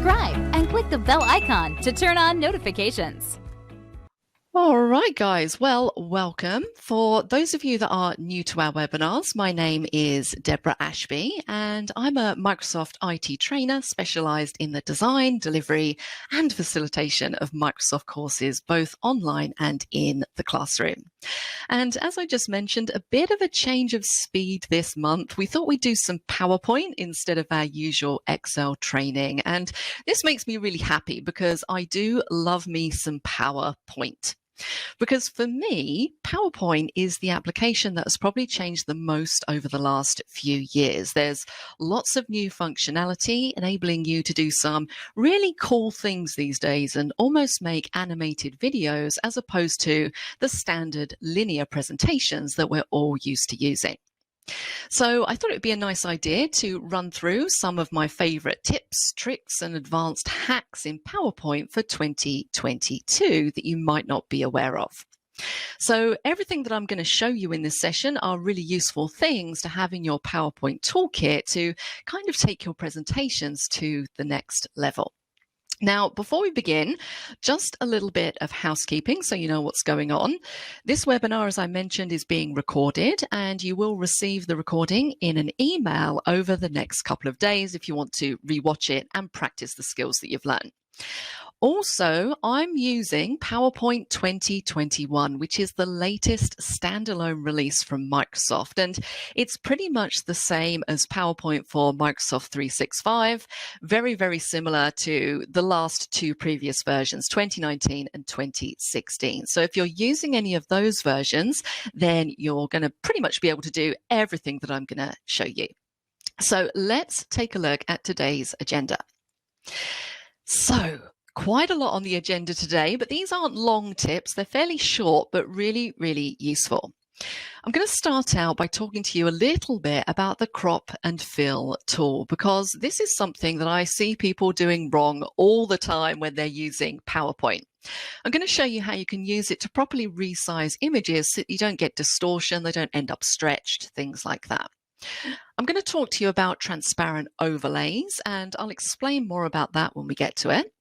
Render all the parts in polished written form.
subscribe and click the bell icon to turn on notifications. All right, guys. Well, welcome. For those of you that are new to our webinars, my name is Deb Ashby, and I'm a Microsoft IT trainer specialized in the design, delivery, and facilitation of Microsoft courses, both online and in the classroom. And as I just mentioned, a bit of a change of speed this month. We thought we'd do some PowerPoint instead of our usual Excel training. And this makes me really happy because I do love me some PowerPoint. Because for me, PowerPoint is the application that has probably changed the most over the last few years. There's lots of new functionality enabling you to do some really cool things these days and almost make animated videos as opposed to the standard linear presentations that we're all used to using. So I thought it would be a nice idea to run through some of my favorite tips, tricks, and advanced hacks in PowerPoint for 2022 that you might not be aware of. So everything that I'm going to show you in this session are really useful things to have in your PowerPoint toolkit to kind of take your presentations to the next level. Now, before we begin, just a little bit of housekeeping so you know what's going on. This webinar, as I mentioned, is being recorded, and you will receive the recording in an email over the next couple of days if you want to rewatch it and practice the skills that you've learned. Also, I'm using PowerPoint 2021, which is the latest standalone release from Microsoft. And it's pretty much the same as PowerPoint for Microsoft 365, very, very similar to the last two previous versions, 2019 and 2016. So if you're using any of those versions, then you're going to pretty much be able to do everything that I'm going to show you. So let's take a look at today's agenda. So, quite a lot on the agenda today, but these aren't long tips. They're fairly short, but really, really useful. I'm going to start out by talking to you a little bit about the crop and fill tool, because this is something that I see people doing wrong all the time when they're using PowerPoint. I'm going to show you how you can use it to properly resize images so that you don't get distortion, they don't end up stretched, things like that. I'm going to talk to you about transparent overlays, and I'll explain more about that when we get to it.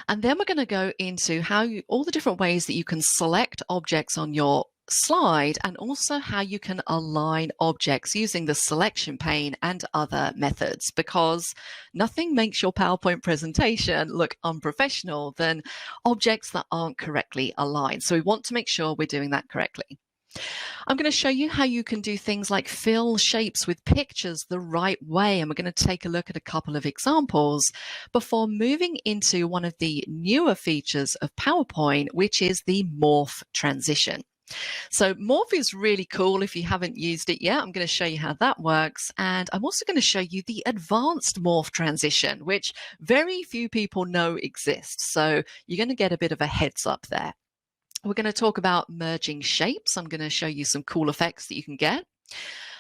And then we're going to go into all the different ways that you can select objects on your slide, and also how you can align objects using the selection pane and other methods, because nothing makes your PowerPoint presentation look unprofessional than objects that aren't correctly aligned. So we want to make sure we're doing that correctly. I'm going to show you how you can do things like fill shapes with pictures the right way, and we're going to take a look at a couple of examples before moving into one of the newer features of PowerPoint, which is the Morph transition. So Morph is really cool. If you haven't used it yet, I'm going to show you how that works, and I'm also going to show you the advanced Morph transition, which very few people know exists, so you're going to get a bit of a heads up there. We're going to talk about merging shapes. I'm going to show you some cool effects that you can get.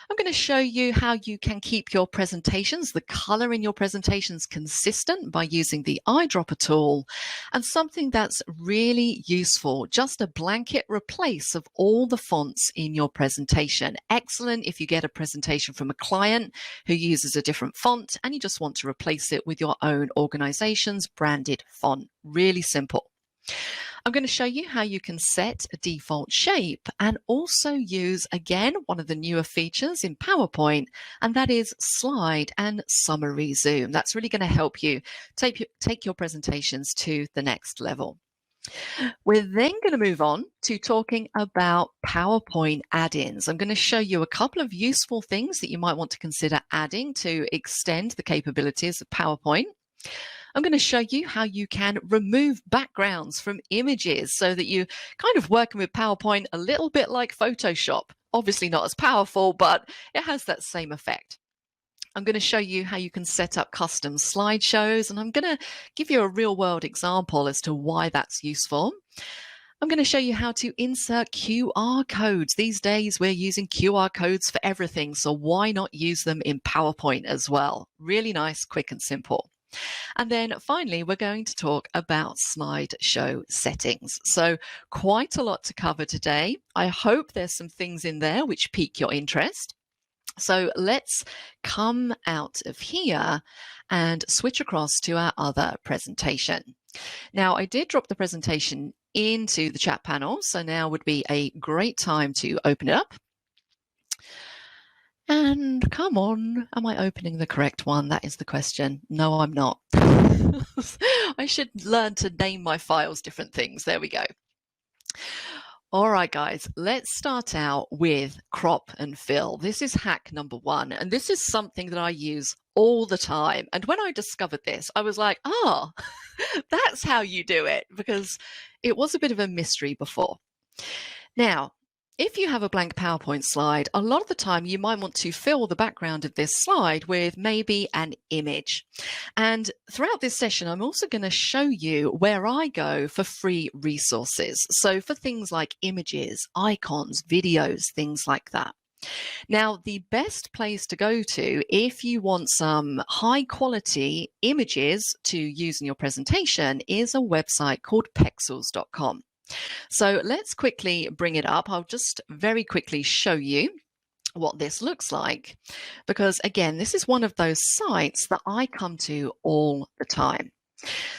I'm going to show you how you can keep your presentations, the color in your presentations, consistent by using the eyedropper tool, and something that's really useful, just a blanket replace of all the fonts in your presentation. Excellent if you get a presentation from a client who uses a different font and you just want to replace it with your own organization's branded font. Really simple. I'm going to show you how you can set a default shape and also use, again, one of the newer features in PowerPoint, and that is slide and summary zoom. That's really going to help you take your presentations to the next level. We're then going to move on to talking about PowerPoint add-ins. I'm going to show you a couple of useful things that you might want to consider adding to extend the capabilities of PowerPoint. I'm going to show you how you can remove backgrounds from images so that you kind of working with PowerPoint a little bit like Photoshop. Obviously not as powerful, but it has that same effect. I'm going to show you how you can set up custom slideshows, and I'm going to give you a real-world example as to why that's useful. I'm going to show you how to insert QR codes. These days we're using QR codes for everything, so why not use them in PowerPoint as well? Really nice, quick and simple. And then finally, we're going to talk about slideshow settings. So quite a lot to cover today. I hope there's some things in there which pique your interest. So let's come out of here and switch across to our other presentation. Now, I did drop the presentation into the chat panel, so now would be a great time to open it up. And come on, am I opening the correct one? That is the question. No, I'm not. I should learn to name my files different things. There we go. All right, guys, let's start out with crop and fill. This is hack number 1, and this is something that I use all the time. And when I discovered this, I was like, oh, that's how you do it, because it was a bit of a mystery before. Now, if you have a blank PowerPoint slide, a lot of the time you might want to fill the background of this slide with maybe an image. And throughout this session, I'm also going to show you where I go for free resources. So for things like images, icons, videos, things like that. Now, the best place to go to if you want some high quality images to use in your presentation is a website called pexels.com. So let's quickly bring it up. I'll just very quickly show you what this looks like, because again, this is one of those sites that I come to all the time.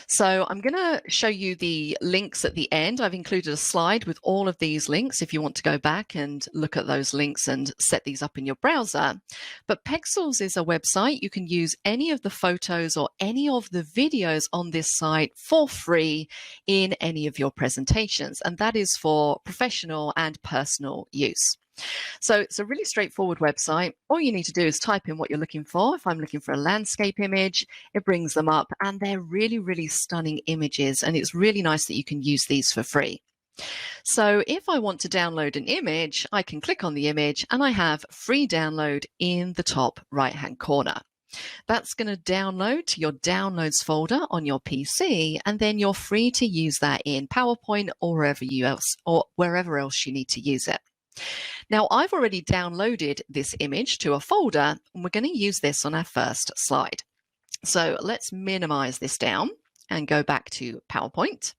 So I'm going to show you the links at the end. I've included a slide with all of these links if you want to go back and look at those links and set these up in your browser. But Pexels is a website. You can use any of the photos or any of the videos on this site for free in any of your presentations. And that is for professional and personal use. So it's a really straightforward website. All you need to do is type in what you're looking for. If I'm looking for a landscape image, it brings them up, and they're really, really stunning images. And it's really nice that you can use these for free. So if I want to download an image, I can click on the image and I have free download in the top right-hand corner. That's going to download to your downloads folder on your PC, and then you're free to use that in PowerPoint or wherever else you need to use it. Now, I've already downloaded this image to a folder, and we're going to use this on our first slide. So let's minimize this down and go back to PowerPoint.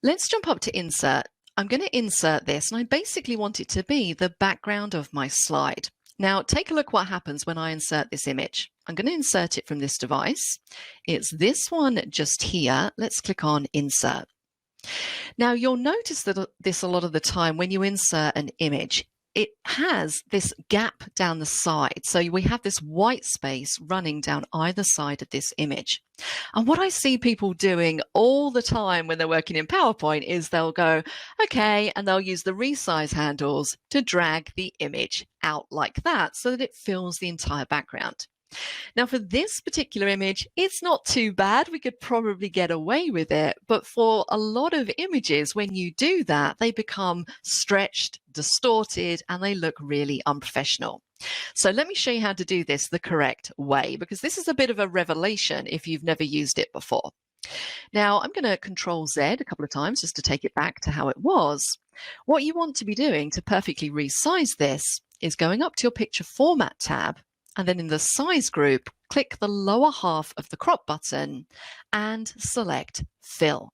Let's jump up to Insert. I'm going to insert this, and I basically want it to be the background of my slide. Now, take a look what happens when I insert this image. I'm going to insert it from this device. It's this one just here. Let's click on Insert. Now, you'll notice that this a lot of the time when you insert an image, it has this gap down the side. So we have this white space running down either side of this image. And what I see people doing all the time when they're working in PowerPoint is they'll go, okay, and they'll use the resize handles to drag the image out like that so that it fills the entire background. Now, for this particular image, it's not too bad. We could probably get away with it. But for a lot of images, when you do that, they become stretched, distorted, and they look really unprofessional. So let me show you how to do this the correct way, because this is a bit of a revelation if you've never used it before. Now, I'm going to Control Z a couple of times just to take it back to how it was. What you want to be doing to perfectly resize this is going up to your Picture Format tab, and then in the size group, click the lower half of the crop button and select Fill.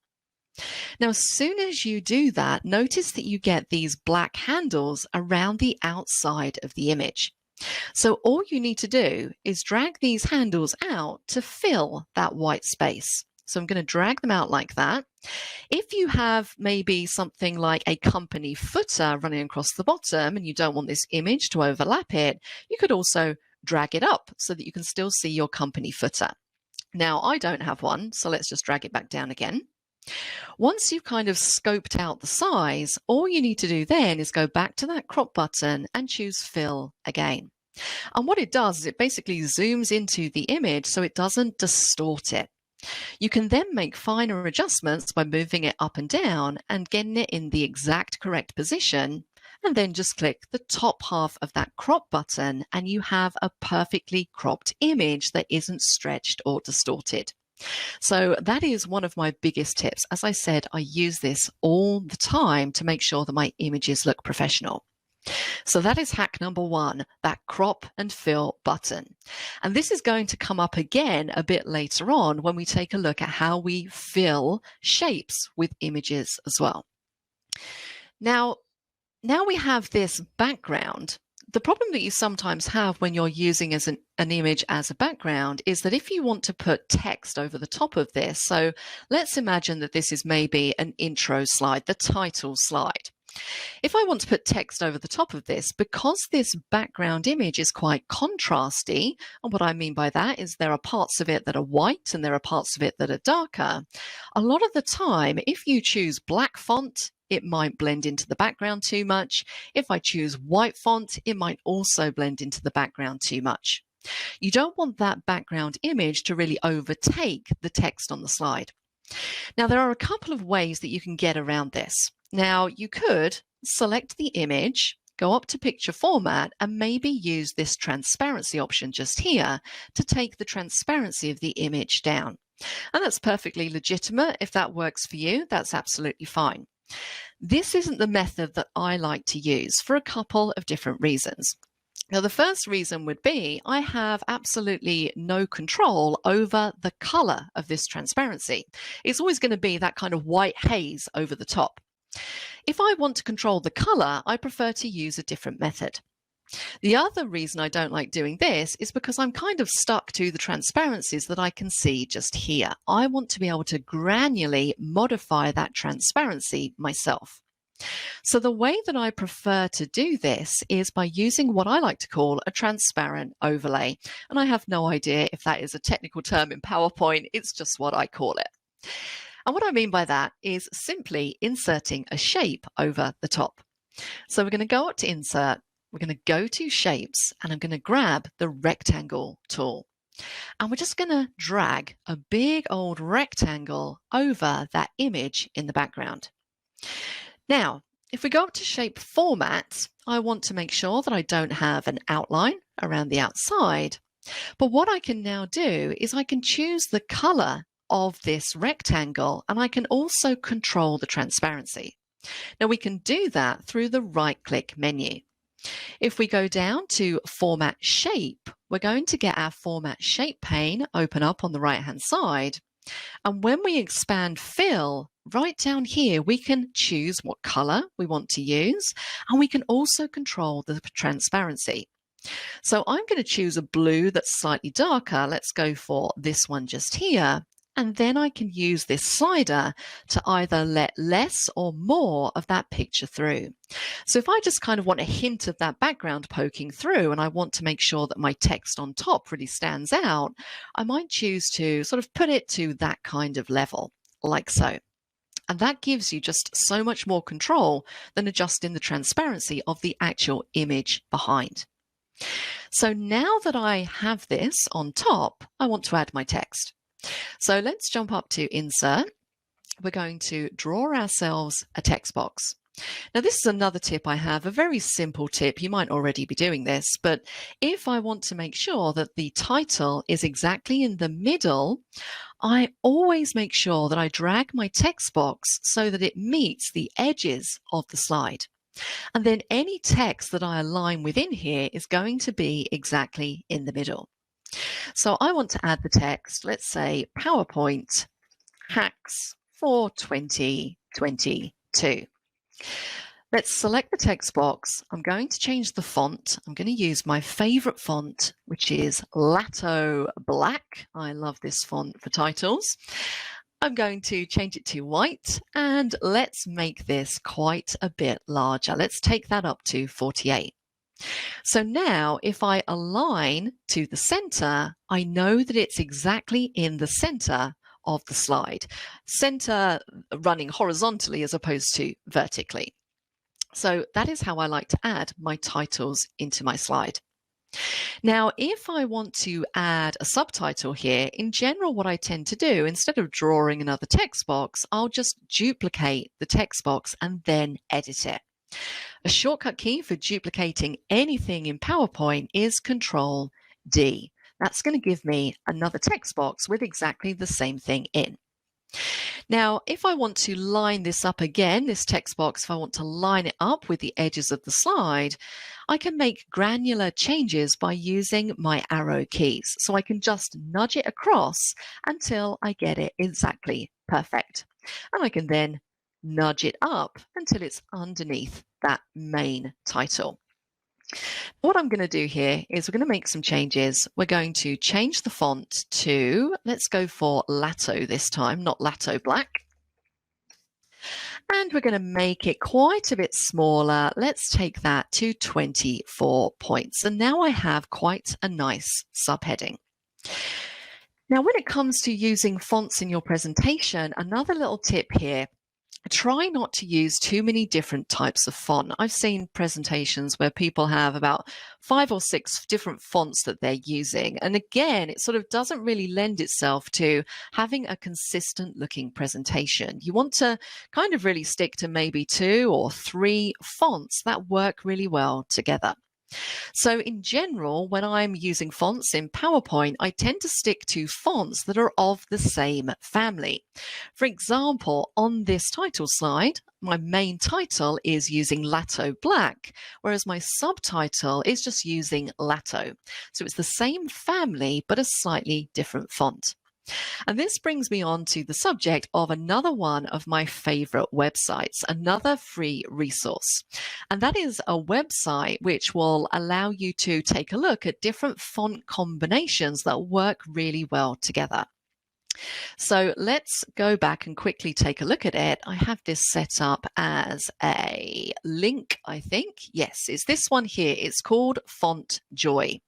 Now, as soon as you do that, notice that you get these black handles around the outside of the image. So all you need to do is drag these handles out to fill that white space. So I'm going to drag them out like that. If you have maybe something like a company footer running across the bottom and you don't want this image to overlap it, you could also drag it up so that you can still see your company footer. Now, I don't have one, so let's just drag it back down again. Once you've kind of scoped out the size, all you need to do then is go back to that crop button and choose Fill again. And what it does is it basically zooms into the image so it doesn't distort it. You can then make finer adjustments by moving it up and down and getting it in the exact correct position, and then just click the top half of that crop button and you have a perfectly cropped image that isn't stretched or distorted. So that is one of my biggest tips. As I said, I use this all the time to make sure that my images look professional. So that is hack number 1, that crop and fill button. And this is going to come up again a bit later on when we take a look at how we fill shapes with images as well. Now we have this background The problem that you sometimes have when you're using an image as a background is that if you want to put text over the top of this, so let's imagine that this is maybe an intro slide, the title slide. If I want to put text over the top of this, because this background image is quite contrasty, and what I mean by that is there are parts of it that are white and there are parts of it that are darker, a lot of the time, if you choose black font, it might blend into the background too much. If I choose white font, it might also blend into the background too much. You don't want that background image to really overtake the text on the slide. Now, there are a couple of ways that you can get around this. Now, you could select the image, go up to picture format, and maybe use this transparency option just here to take the transparency of the image down. And that's perfectly legitimate. If that works for you, that's absolutely fine. This isn't the method that I like to use for a couple of different reasons. Now, the first reason would be I have absolutely no control over the color of this transparency. It's always going to be that kind of white haze over the top. If I want to control the color, I prefer to use a different method. The other reason I don't like doing this is because I'm kind of stuck to the transparencies that I can see just here. I want to be able to granularly modify that transparency myself. So the way that I prefer to do this is by using what I like to call a transparent overlay. And I have no idea if that is a technical term in PowerPoint. It's just what I call it. And what I mean by that is simply inserting a shape over the top. So we're going to go up to Insert. We're going to go to Shapes, and I'm going to grab the Rectangle tool. And we're just going to drag a big old rectangle over that image in the background. Now, if we go up to Shape Format, I want to make sure that I don't have an outline around the outside. But what I can now do is I can choose the color of this rectangle, and I can also control the transparency. Now, we can do that through the right-click menu. If we go down to Format Shape, we're going to get our Format Shape pane open up on the right-hand side. And when we expand Fill, right down here, we can choose what color we want to use, and we can also control the transparency. So I'm going to choose a blue that's slightly darker. Let's go for this one just here. And then I can use this slider to either let less or more of that picture through. So if I just kind of want a hint of that background poking through and I want to make sure that my text on top really stands out, I might choose to sort of put it to that kind of level, like so. And that gives you just so much more control than adjusting the transparency of the actual image behind. So now that I have this on top, I want to add my text. So let's jump up to Insert. We're going to draw ourselves a text box. Now, this is another tip I have, a very simple tip. You might already be doing this, but if I want to make sure that the title is exactly in the middle, I always make sure that I drag my text box so that it meets the edges of the slide. And then any text that I align within here is going to be exactly in the middle. So I want to add the text, let's say PowerPoint hacks for 2022. Let's select the text box. I'm going to change the font. I'm going to use my favorite font, which is Lato Black. I love this font for titles. I'm going to change it to white, and let's make this quite a bit larger. Let's take that up to 48. So now if I align to the center, I know that it's exactly in the center of the slide. Center running horizontally as opposed to vertically. So that is how I like to add my titles into my slide. Now, if I want to add a subtitle here, in general, what I tend to do, instead of drawing another text box, I'll just duplicate the text box and then edit it. A shortcut key for duplicating anything in PowerPoint is Control D. That's going to give me another text box with exactly the same thing in. Now, if I want to line this up again, this text box, if I want to line it up with the edges of the slide, I can make granular changes by using my arrow keys. So I can just nudge it across until I get it exactly perfect. And I can then nudge it up until it's underneath that main title. What I'm going to do here is we're going to make some changes. We're going to change the font to, let's go for Lato this time, not Lato Black. And we're going to make it quite a bit smaller. Let's take that to 24 points. And now I have quite a nice subheading. Now, when it comes to using fonts in your presentation, another little tip here, try not to use too many different types of font. I've seen presentations where people have about 5 or 6 different fonts that they're using. And again, it sort of doesn't really lend itself to having a consistent looking presentation. You want to kind of really stick to maybe 2 or 3 fonts that work really well together. So in general, when I'm using fonts in PowerPoint, I tend to stick to fonts that are of the same family. For example, on this title slide, my main title is using Lato Black, whereas my subtitle is just using Lato. So it's the same family, but a slightly different font. And this brings me on to the subject of another one of my favorite websites, another free resource. And that is a website which will allow you to take a look at different font combinations that work really well together. So let's go back and quickly take a look at it. I have this set up as a link, I think. Yes, it's this one here. It's called Font Joy.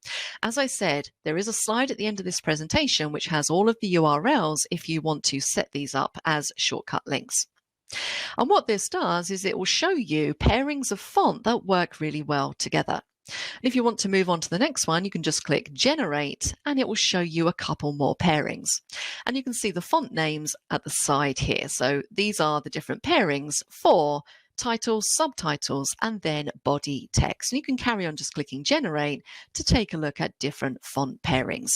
As I said, there is a slide at the end of this presentation which has all of the URLs if you want to set these up as shortcut links. And what this does is it will show you pairings of font that work really well together. If you want to move on to the next one, you can just click Generate and it will show you a couple more pairings. And you can see the font names at the side here. So these are the different pairings for titles, subtitles, and then body text. And you can carry on just clicking Generate to take a look at different font pairings.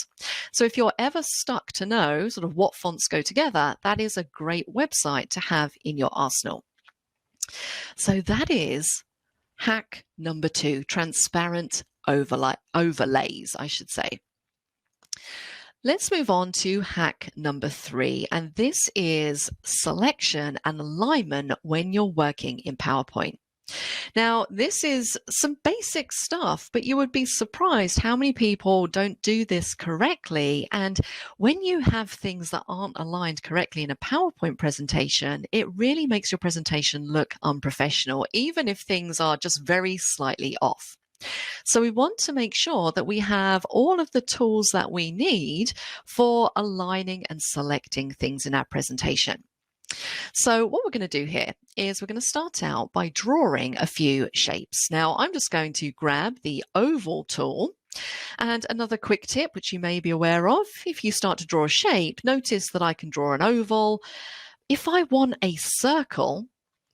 So if you're ever stuck to know sort of what fonts go together, that is a great website to have in your arsenal. So that is hack number 2, transparent overlays, I should say. Let's move on to hack number 3, and this is selection and alignment when you're working in PowerPoint. Now, this is some basic stuff, but you would be surprised how many people don't do this correctly. And when you have things that aren't aligned correctly in a PowerPoint presentation, it really makes your presentation look unprofessional, even if things are just very slightly off. So we want to make sure that we have all of the tools that we need for aligning and selecting things in our presentation. So what we're going to do here is we're going to start out by drawing a few shapes. Now I'm just going to grab the oval tool, and another quick tip which you may be aware of, if you start to draw a shape, notice that I can draw an oval. If I want a circle,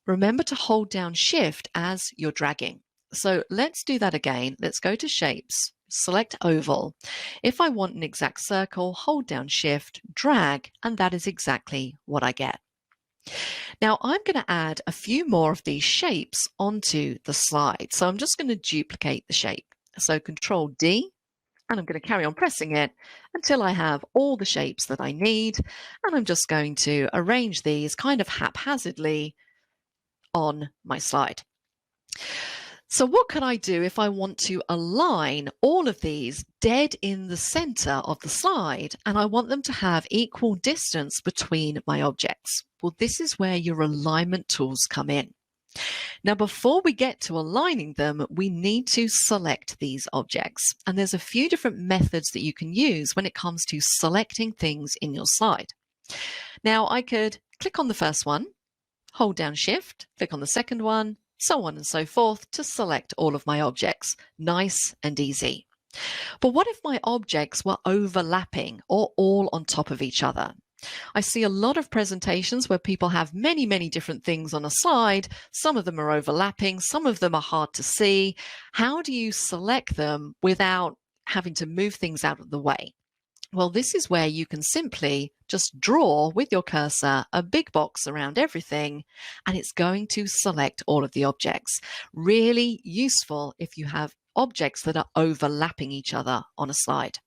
remember to hold down Shift as you're dragging. So let's do that again. Let's go to Shapes, select Oval. If I want an exact circle, hold down Shift, drag, and that is exactly what I get. Now I'm going to add a few more of these shapes onto the slide. So I'm just going to duplicate the shape. So Control D, and I'm going to carry on pressing it until I have all the shapes that I need. And I'm just going to arrange these kind of haphazardly on my slide. So what can I do if I want to align all of these dead in the center of the slide and I want them to have equal distance between my objects? Well, this is where your alignment tools come in. Now, before we get to aligning them, we need to select these objects. And there's a few different methods that you can use when it comes to selecting things in your slide. Now, I could click on the first one, hold down Shift, click on the second one, so on and so forth to select all of my objects. Nice and easy. But what if my objects were overlapping or all on top of each other? I see a lot of presentations where people have many, many different things on a slide. Some of them are overlapping, some of them are hard to see. How do you select them without having to move things out of the way? Well, this is where you can simply just draw with your cursor a big box around everything, and it's going to select all of the objects. Really useful if you have objects that are overlapping each other on a slide.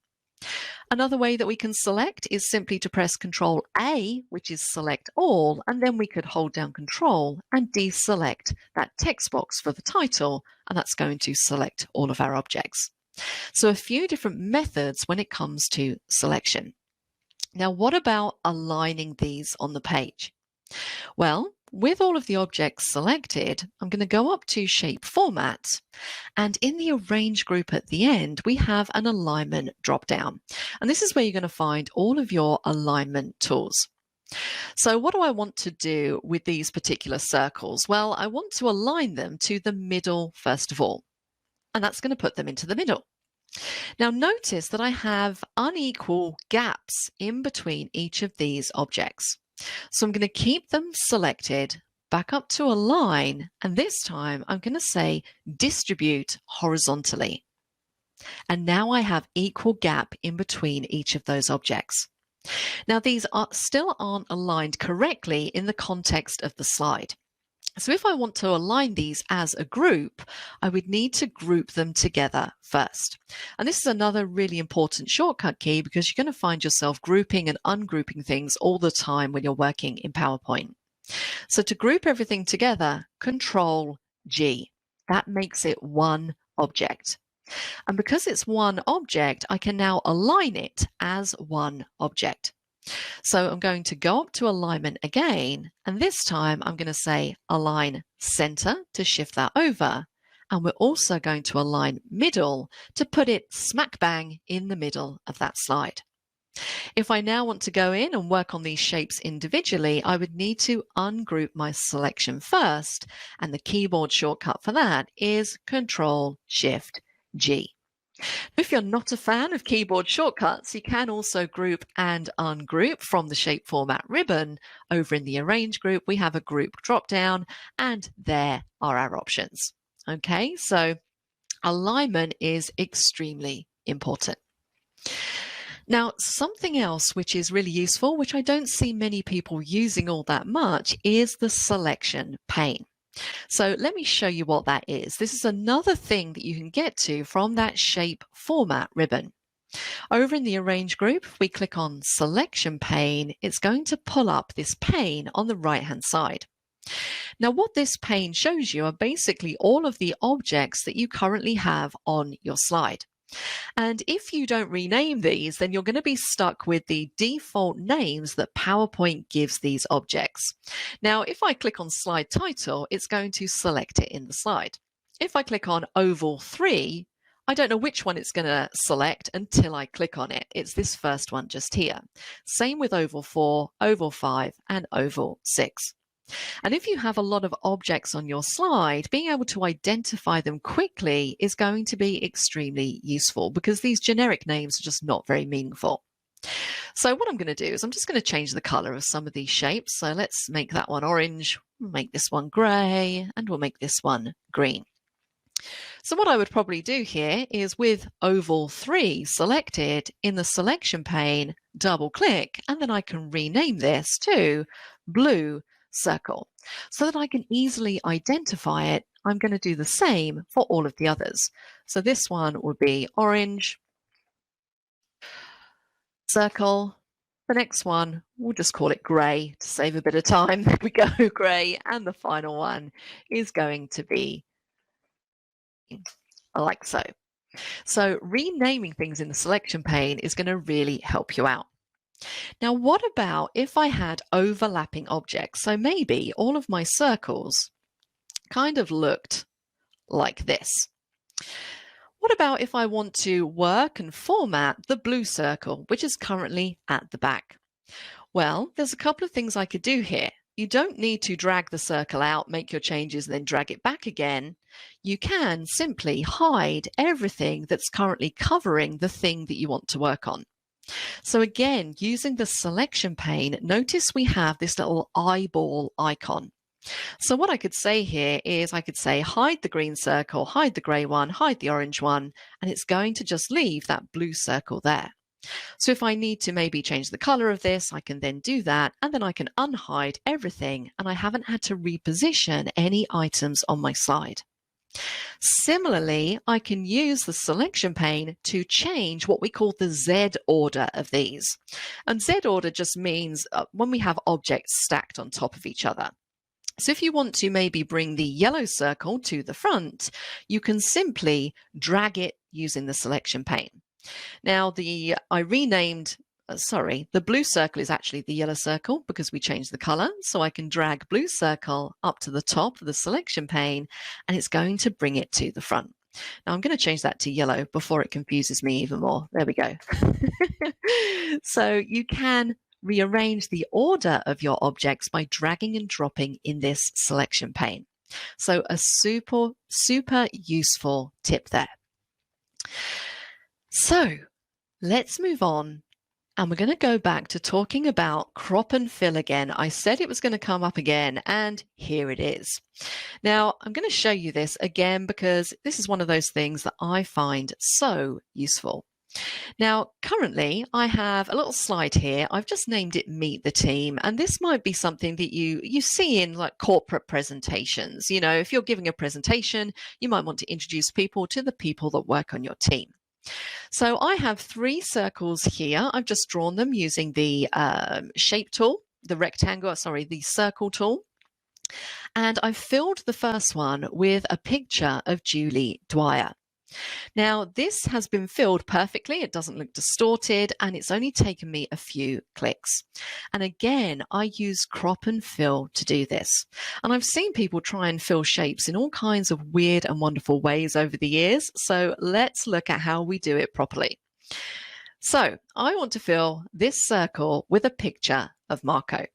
Another way that we can select is simply to press Control A, which is select all, and then we could hold down Control and deselect that text box for the title, and that's going to select all of our objects. So a few different methods when it comes to selection. Now, what about aligning these on the page? Well, with all of the objects selected, I'm going to go up to Shape Format, and in the Arrange group at the end, we have an alignment drop-down. And this is where you're going to find all of your alignment tools. So what do I want to do with these particular circles? Well, I want to align them to the middle first of all, and that's going to put them into the middle. Now notice that I have unequal gaps in between each of these objects. So I'm going to keep them selected, back up to align, and this time I'm going to say distribute horizontally. And now I have equal gap in between each of those objects. Now these still aren't aligned correctly in the context of the slide. So if I want to align these as a group, I would need to group them together first. And this is another really important shortcut key because you're going to find yourself grouping and ungrouping things all the time when you're working in PowerPoint. So to group everything together, Control G. That makes it one object. And because it's one object, I can now align it as one object. So I'm going to go up to alignment again, and this time I'm going to say align center to shift that over, and we're also going to align middle to put it smack bang in the middle of that slide. If I now want to go in and work on these shapes individually, I would need to ungroup my selection first, and the keyboard shortcut for that is Control Shift G. If you're not a fan of keyboard shortcuts, you can also group and ungroup from the Shape Format ribbon. Over in the Arrange group, we have a group drop-down, and there are our options. Okay, so alignment is extremely important. Now, something else which is really useful, which I don't see many people using all that much, is the selection pane. So let me show you what that is. This is another thing that you can get to from that Shape Format ribbon. Over in the Arrange group, if we click on Selection Pane, it's going to pull up this pane on the right-hand side. Now, what this pane shows you are basically all of the objects that you currently have on your slide. And if you don't rename these, then you're going to be stuck with the default names that PowerPoint gives these objects. Now, if I click on slide title, it's going to select it in the slide. If I click on oval 3, I don't know which one it's going to select until I click on it. It's this first one just here. Same with oval 4, oval 5, and oval 6. And if you have a lot of objects on your slide, being able to identify them quickly is going to be extremely useful because these generic names are just not very meaningful. So what I'm going to do is I'm just going to change the color of some of these shapes. So let's make that one orange, we'll make this one gray, and we'll make this one green. So what I would probably do here is with oval 3 selected in the selection pane, double click, and then I can rename this to blue circle so that I can easily identify it. I'm going to do the same for all of the others. So this one would be orange circle. The next one, we'll just call it grey to save a bit of time. There we go, grey. And the final one is going to be like so. So renaming things in the selection pane is going to really help you out. Now, what about if I had overlapping objects? So maybe all of my circles kind of looked like this. What about if I want to work and format the blue circle, which is currently at the back? Well, there's a couple of things I could do here. You don't need to drag the circle out, make your changes, and then drag it back again. You can simply hide everything that's currently covering the thing that you want to work on. So again, using the selection pane, notice we have this little eyeball icon. So what I could say here is I could say hide the green circle, hide the grey one, hide the orange one, and it's going to just leave that blue circle there. So if I need to maybe change the color of this, I can then do that, and then I can unhide everything, and I haven't had to reposition any items on my slide. Similarly, I can use the selection pane to change what we call the Z order of these. And Z order just means when we have objects stacked on top of each other. So if you want to maybe bring the yellow circle to the front, you can simply drag it using the selection pane. Now, the blue circle is actually the yellow circle because we changed the color. So I can drag blue circle up to the top of the selection pane and it's going to bring it to the front. Now I'm going to change that to yellow before it confuses me even more. There we go. So you can rearrange the order of your objects by dragging and dropping in this selection pane. So a super useful tip there. So let's move on. And we're going to go back to talking about crop and fill again. I said it was going to come up again, and here it is. Now, I'm going to show you this again because this is one of those things that I find so useful. Now, currently, I have a little slide here. I've just named it Meet the Team, and this might be something that you see in like corporate presentations. You know, if you're giving a presentation, you might want to introduce people to the people that work on your team. So I have 3 circles here. I've just drawn them using the shape tool, the circle tool. And I've filled the first one with a picture of Julie Dwyer. Now, this has been filled perfectly. It doesn't look distorted, and it's only taken me a few clicks. And again, I use crop and fill to do this. And I've seen people try and fill shapes in all kinds of weird and wonderful ways over the years. So let's look at how we do it properly. So I want to fill this circle with a picture of Marco.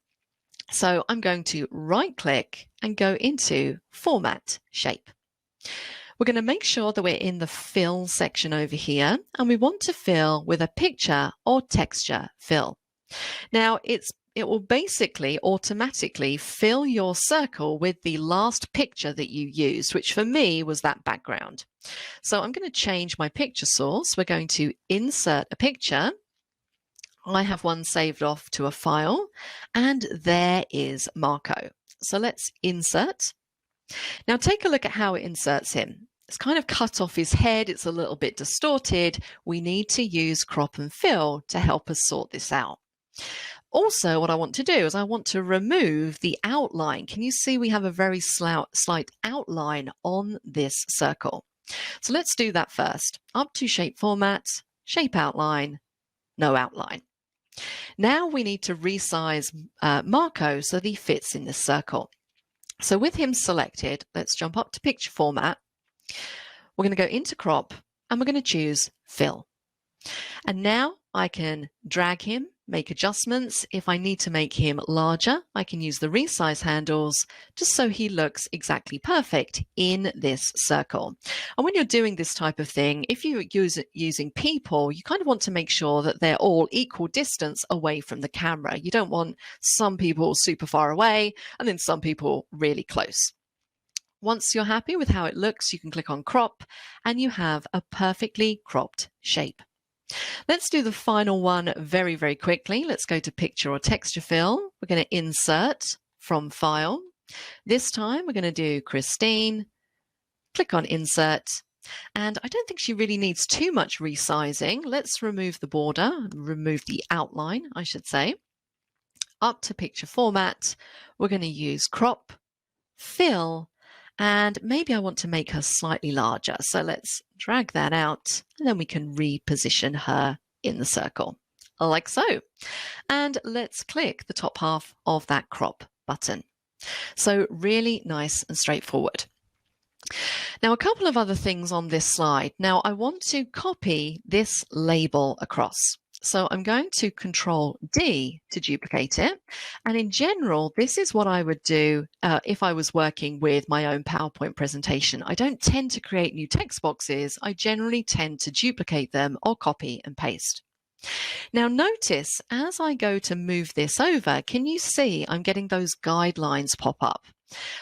So I'm going to right-click and go into Format, Shape. We're going to make sure that we're in the fill section over here, and we want to fill with a picture or texture fill. Now, it will basically automatically fill your circle with the last picture that you used, which for me was that background. So I'm going to change my picture source. We're going to insert a picture. I have one saved off to a file, and there is Marco. So let's insert. Now take a look at how it inserts him. It's kind of cut off his head. It's a little bit distorted. We need to use crop and fill to help us sort this out. Also, what I want to do is I want to remove the outline. Can you see we have a very slight outline on this circle? So let's do that first. Up to Shape Format, Shape Outline, No Outline. Now we need to resize Marco so that he fits in this circle. So with him selected, let's jump up to Picture Format. We're going to go into Crop and we're going to choose Fill. And now I can drag him, make adjustments. If I need to make him larger, I can use the resize handles just so he looks exactly perfect in this circle. And when you're doing this type of thing, if you're using people, you kind of want to make sure that they're all equal distance away from the camera. You don't want some people super far away and then some people really close. Once you're happy with how it looks, you can click on Crop and you have a perfectly cropped shape. Let's do the final one very, very quickly. Let's go to Picture or Texture Fill. We're going to insert from File. This time we're going to do Christine. Click on Insert. And I don't think she really needs too much resizing. Let's remove the border, remove the outline, I should say. Up to Picture Format, we're going to use Crop, Fill, and maybe I want to make her slightly larger. So let's drag that out and then we can reposition her in the circle like so. And let's click the top half of that crop button. So really nice and straightforward. Now, a couple of other things on this slide. Now, I want to copy this label across. So I'm going to Control D to duplicate it. And in general, this is what I would do if I was working with my own PowerPoint presentation. I don't tend to create new text boxes. I generally tend to duplicate them or copy and paste. Now notice as I go to move this over, can you see I'm getting those guidelines pop up?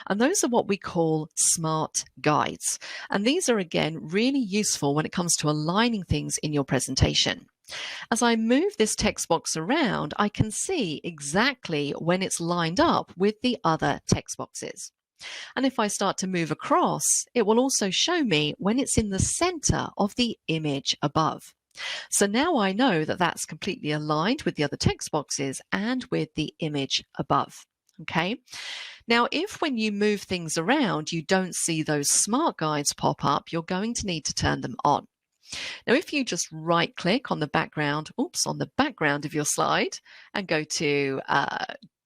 And those are what we call smart guides. And these are again really useful when it comes to aligning things in your presentation. As I move this text box around, I can see exactly when it's lined up with the other text boxes. And if I start to move across, it will also show me when it's in the center of the image above. So now I know that that's completely aligned with the other text boxes and with the image above. Okay. Now, if when you move things around, you don't see those smart guides pop up, you're going to need to turn them on. Now, if you just right click on the background, on the background of your slide and go to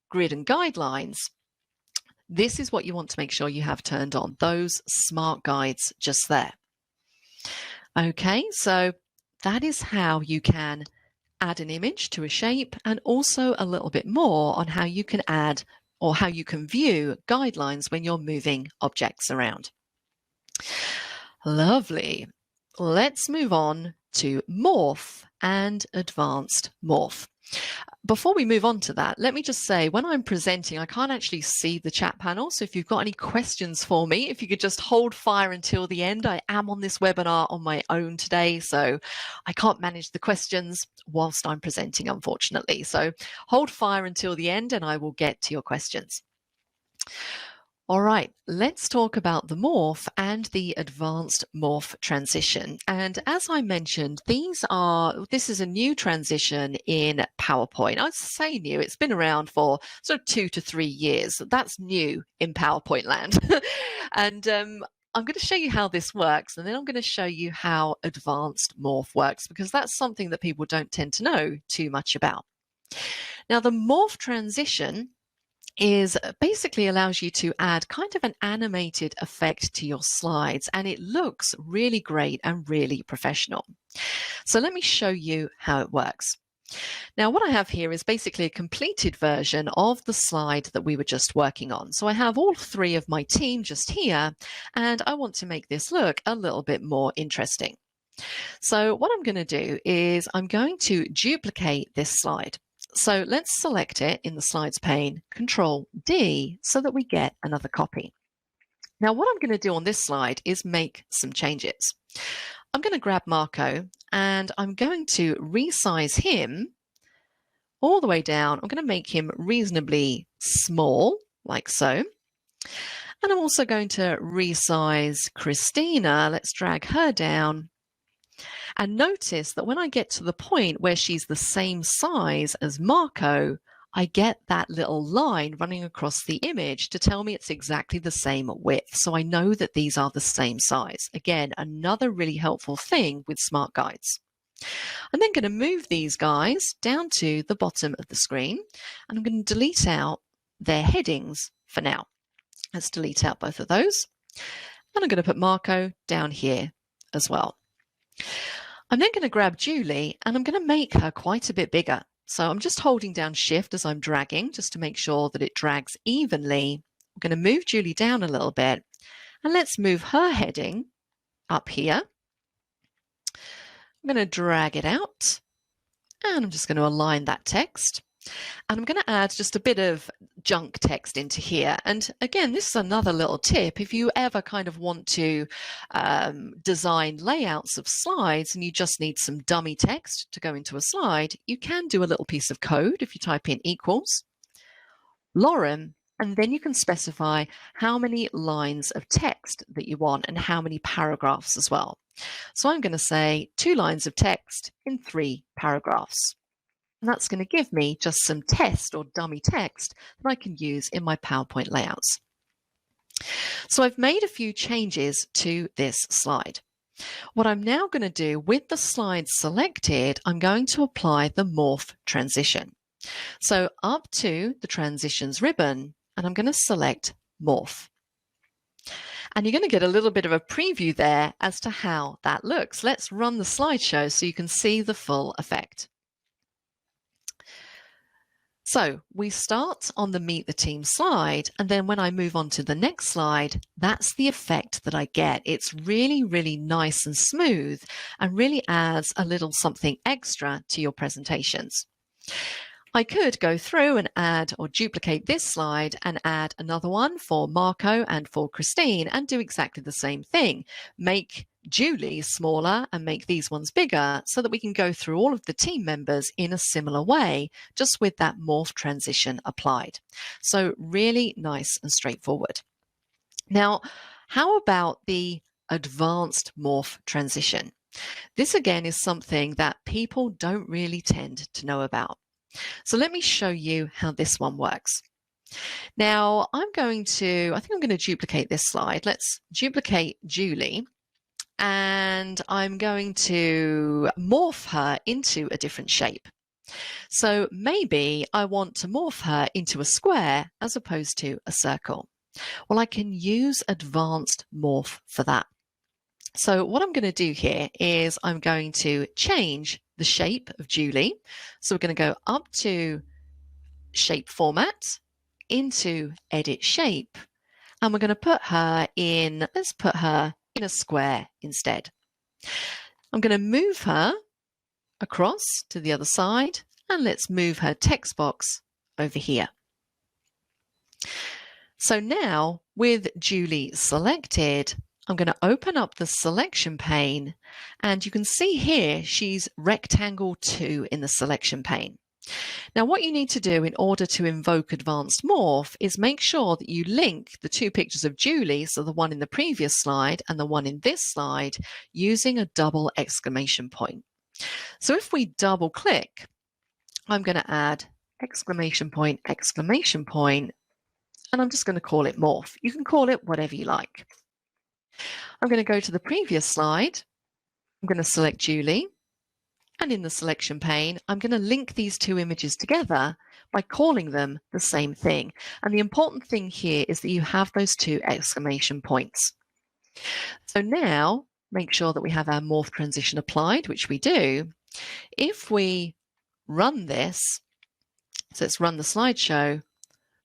grid and guidelines, this is what you want to make sure you have turned on, those smart guides just there. Okay, so that is how you can add an image to a shape, and also a little bit more on how you can add or how you can view guidelines when you're moving objects around. Lovely. Let's move on to Morph and Advanced Morph. Before we move on to that, let me just say, when I'm presenting, I can't actually see the chat panel. So if you've got any questions for me, if you could just hold fire until the end. I am on this webinar on my own today, so I can't manage the questions whilst I'm presenting, unfortunately. So hold fire until the end and I will get to your questions. All right, let's talk about the Morph and the Advanced Morph transition. And as I mentioned, this is a new transition in PowerPoint. I'd say new, it's been around for sort of 2 to 3 years. That's new in PowerPoint land. And I'm going to show you how this works, and then I'm going to show you how Advanced Morph works, because that's something that people don't tend to know too much about. Now, the Morph transition basically allows you to add kind of an animated effect to your slides, and it looks really great and really professional. So let me show you how it works. Now, what I have here is basically a completed version of the slide that we were just working on. So I have all 3 of my team just here, and I want to make this look a little bit more interesting. So what I'm going to do is I'm going to duplicate this slide. So let's select it in the slides pane, Control D, so that we get another copy. Now, what I'm going to do on this slide is make some changes. I'm going to grab Marco and I'm going to resize him all the way down. I'm going to make him reasonably small, like so. And I'm also going to resize Christina. Let's drag her down. And notice that when I get to the point where she's the same size as Marco, I get that little line running across the image to tell me it's exactly the same width. So I know that these are the same size. Again, another really helpful thing with smart guides. I'm then going to move these guys down to the bottom of the screen, and I'm going to delete out their headings for now. Let's delete out both of those. And I'm going to put Marco down here as well. I'm then going to grab Julie and I'm going to make her quite a bit bigger. So I'm just holding down Shift as I'm dragging, just to make sure that it drags evenly. I'm going to move Julie down a little bit, and let's move her heading up here. I'm going to drag it out, and I'm just going to align that text. And I'm going to add just a bit of junk text into here. And again, this is another little tip. If you ever kind of want to design layouts of slides and you just need some dummy text to go into a slide, you can do a little piece of code if you type in equals lorem, and then you can specify how many lines of text that you want and how many paragraphs as well. So I'm going to say 2 lines of text in 3 paragraphs. And that's going to give me just some test or dummy text that I can use in my PowerPoint layouts. So I've made a few changes to this slide. What I'm now going to do with the slide selected, I'm going to apply the Morph transition. So up to the transitions ribbon, and I'm going to select Morph. And you're going to get a little bit of a preview there as to how that looks. Let's run the slideshow so you can see the full effect. So we start on the Meet the Team slide, and then when I move on to the next slide, that's the effect that I get. It's really, really nice and smooth and really adds a little something extra to your presentations. I could go through and add or duplicate this slide and add another one for Marco and for Christine and do exactly the same thing. Make Julie smaller and make these ones bigger so that we can go through all of the team members in a similar way, just with that Morph transition applied. So really nice and straightforward. Now, how about the advanced morph transition? This again is something that people don't really tend to know about. So let me show you how this one works. Now I think I'm going to duplicate this slide. Let's duplicate Julie, and I'm going to morph her into a different shape. So maybe I want to morph her into a square as opposed to a circle. Well, I can use advanced morph for that. So what I'm going to do here is I'm going to change the shape of Julie. So we're going to go up to shape format, into edit shape, and we're going to put her in, let's put her in a square instead. I'm going to move her across to the other side, and let's move her text box over here. So now with Julie selected, I'm going to open up the selection pane, and you can see here she's rectangle 2 in the selection pane. Now what you need to do in order to invoke advanced morph is make sure that you link the two pictures of Julie, so the one in the previous slide and the one in this slide, using a double exclamation point. So if we double click, I'm going to add exclamation point, and I'm just going to call it morph. You can call it whatever you like. I'm going to go to the previous slide. I'm going to select Julie. And in the selection pane, I'm going to link these two images together by calling them the same thing. And the important thing here is that you have those two exclamation points. So now make sure that we have our morph transition applied, which we do. If we run this, so let's run the slideshow,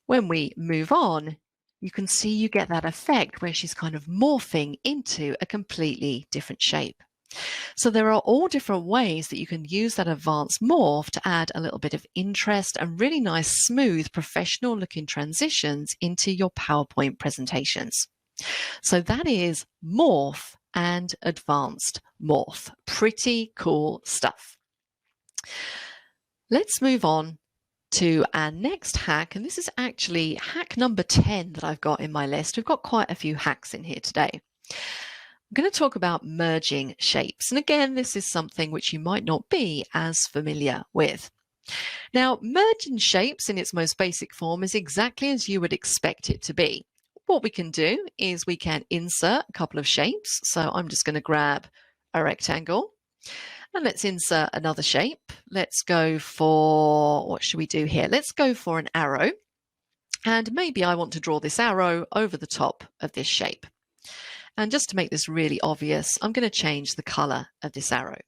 when we move on, you can see you get that effect where she's kind of morphing into a completely different shape. So there are all different ways that you can use that advanced morph to add a little bit of interest and really nice, smooth, professional looking transitions into your PowerPoint presentations. So that is morph and advanced morph. Pretty cool stuff. Let's move on to our next hack, and this is actually hack number 10 that I've got in my list. We've got quite a few hacks in here today. I'm going to talk about merging shapes. And again, this is something which you might not be as familiar with. Now, merging shapes in its most basic form is exactly as you would expect it to be. What we can do is we can insert a couple of shapes. So I'm just going to grab a rectangle and let's insert another shape. Let's go for, what should we do here? Let's go for an arrow. And maybe I want to draw this arrow over the top of this shape. And just to make this really obvious, I'm going to change the color of this arrow.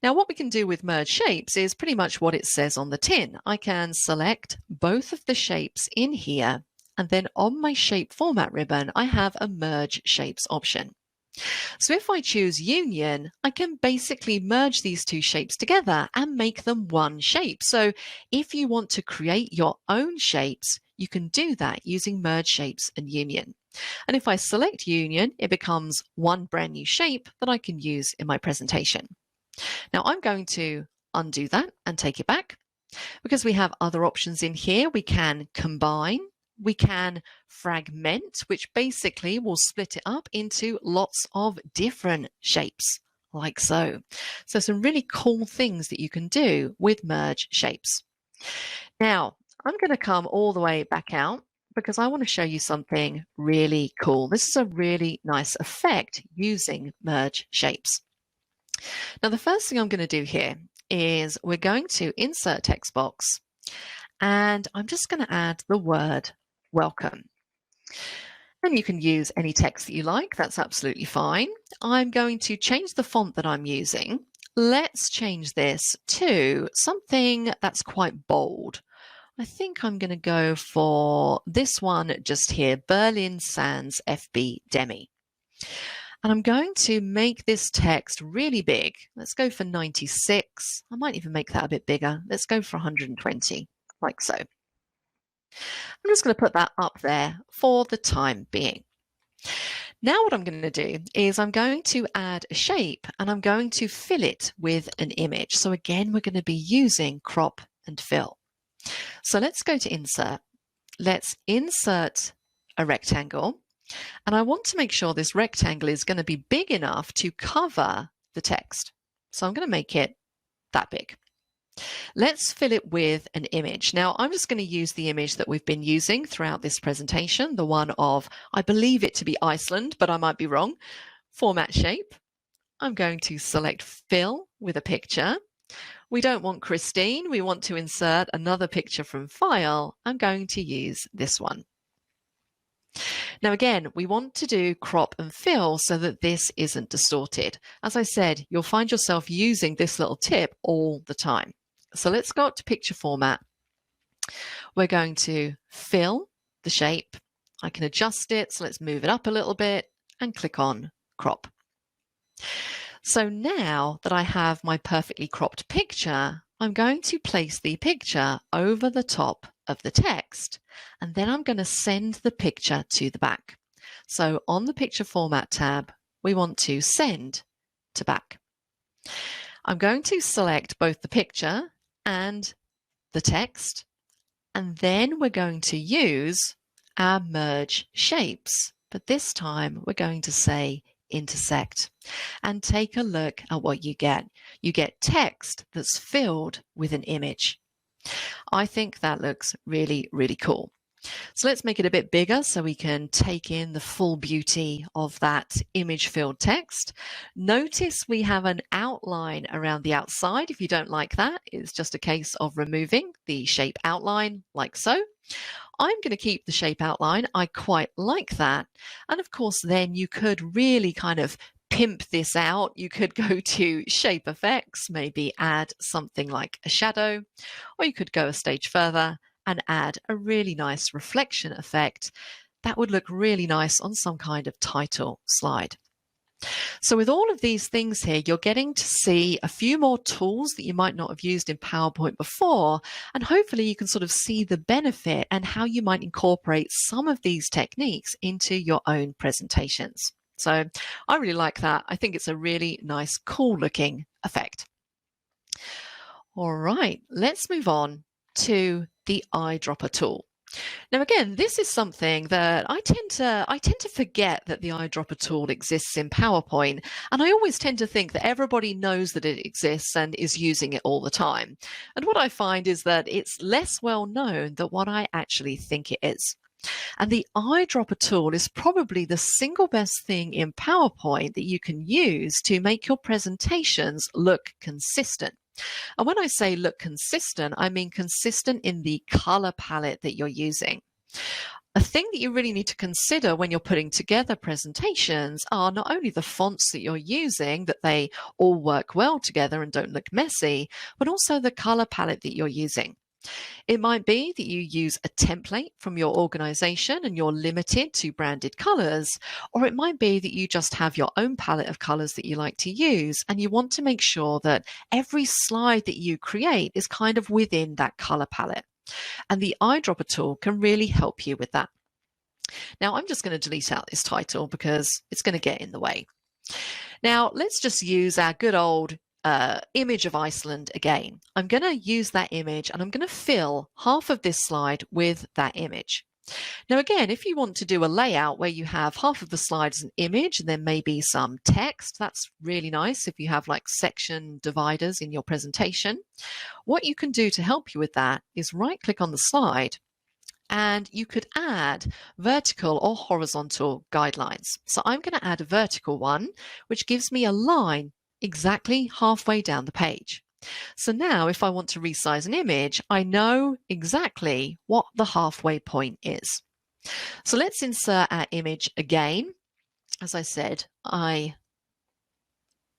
Now, what we can do with merge shapes is pretty much what it says on the tin. I can select both of the shapes in here, and then on my shape format ribbon, I have a merge shapes option. So if I choose union, I can basically merge these two shapes together and make them one shape. So if you want to create your own shapes, you can do that using merge shapes and union. And if I select union, it becomes one brand new shape that I can use in my presentation. Now I'm going to undo that and take it back because we have other options in here. We can combine, we can fragment, which basically will split it up into lots of different shapes, like so. So some really cool things that you can do with merge shapes. Now, I'm going to come all the way back out because I want to show you something really cool. This is a really nice effect using merge shapes. Now, the first thing I'm going to do here is we're going to insert text box, and I'm just going to add the word welcome. And you can use any text that you like. That's absolutely fine. I'm going to change the font that I'm using. Let's change this to something that's quite bold. I think I'm going to go for this one just here, Berlin Sans FB Demi. And I'm going to make this text really big. Let's go for 96. I might even make that a bit bigger. Let's go for 120, like so. I'm just going to put that up there for the time being. Now what I'm going to do is I'm going to add a shape and I'm going to fill it with an image. So again, we're going to be using crop and fill. So let's go to insert. Let's insert a rectangle. And I want to make sure this rectangle is going to be big enough to cover the text. So I'm going to make it that big. Let's fill it with an image. Now, I'm just going to use the image that we've been using throughout this presentation, the one of, I believe it to be Iceland, but I might be wrong. Format shape. I'm going to select fill with a picture. We don't want Christine. We want to insert another picture from file. I'm going to use this one. Now again, we want to do crop and fill so that this isn't distorted. As I said, you'll find yourself using this little tip all the time. So let's go up to picture format. We're going to fill the shape. I can adjust it, so let's move it up a little bit and click on crop. So now that I have my perfectly cropped picture, I'm going to place the picture over the top of the text, and then I'm going to send the picture to the back. So on the picture format tab, we want to send to back. I'm going to select both the picture and the text, and then we're going to use our merge shapes, but this time we're going to say intersect, and take a look at what you get. You get text that's filled with an image. I think that looks really, really cool. So let's make it a bit bigger so we can take in the full beauty of that image filled text. Notice we have an outline around the outside. If you don't like that, it's just a case of removing the shape outline like so. I'm going to keep the shape outline. I quite like that. And of course, then you could really kind of pimp this out. You could go to shape effects, maybe add something like a shadow, or you could go a stage further and add a really nice reflection effect. That would look really nice on some kind of title slide. So with all of these things here, you're getting to see a few more tools that you might not have used in PowerPoint before, and hopefully you can sort of see the benefit and how you might incorporate some of these techniques into your own presentations. So I really like that. I think it's a really nice, cool looking effect. All right, let's move on to the eyedropper tool. Now, again, this is something that I tend to forget that the eyedropper tool exists in PowerPoint, and I always tend to think that everybody knows that it exists and is using it all the time. And what I find is that it's less well known than what I actually think it is. And the eyedropper tool is probably the single best thing in PowerPoint that you can use to make your presentations look consistent. And when I say look consistent, I mean consistent in the color palette that you're using. A thing that you really need to consider when you're putting together presentations are not only the fonts that you're using, that they all work well together and don't look messy, but also the color palette that you're using. It might be that you use a template from your organization and you're limited to branded colors, or it might be that you just have your own palette of colors that you like to use and you want to make sure that every slide that you create is kind of within that color palette. And the eyedropper tool can really help you with that. Now, I'm just going to delete out this title because it's going to get in the way. Now, let's just use our good old image of Iceland again. I'm going to use that image and I'm going to fill half of this slide with that image. Now again, if you want to do a layout where you have half of the slide as an image and then maybe some text, that's really nice if you have like section dividers in your presentation. What you can do to help you with that is right click on the slide and you could add vertical or horizontal guidelines. So I'm going to add a vertical one, which gives me a line exactly halfway down the page. So now if I want to resize an image, I know exactly what the halfway point is. So let's insert our image again. As I said, I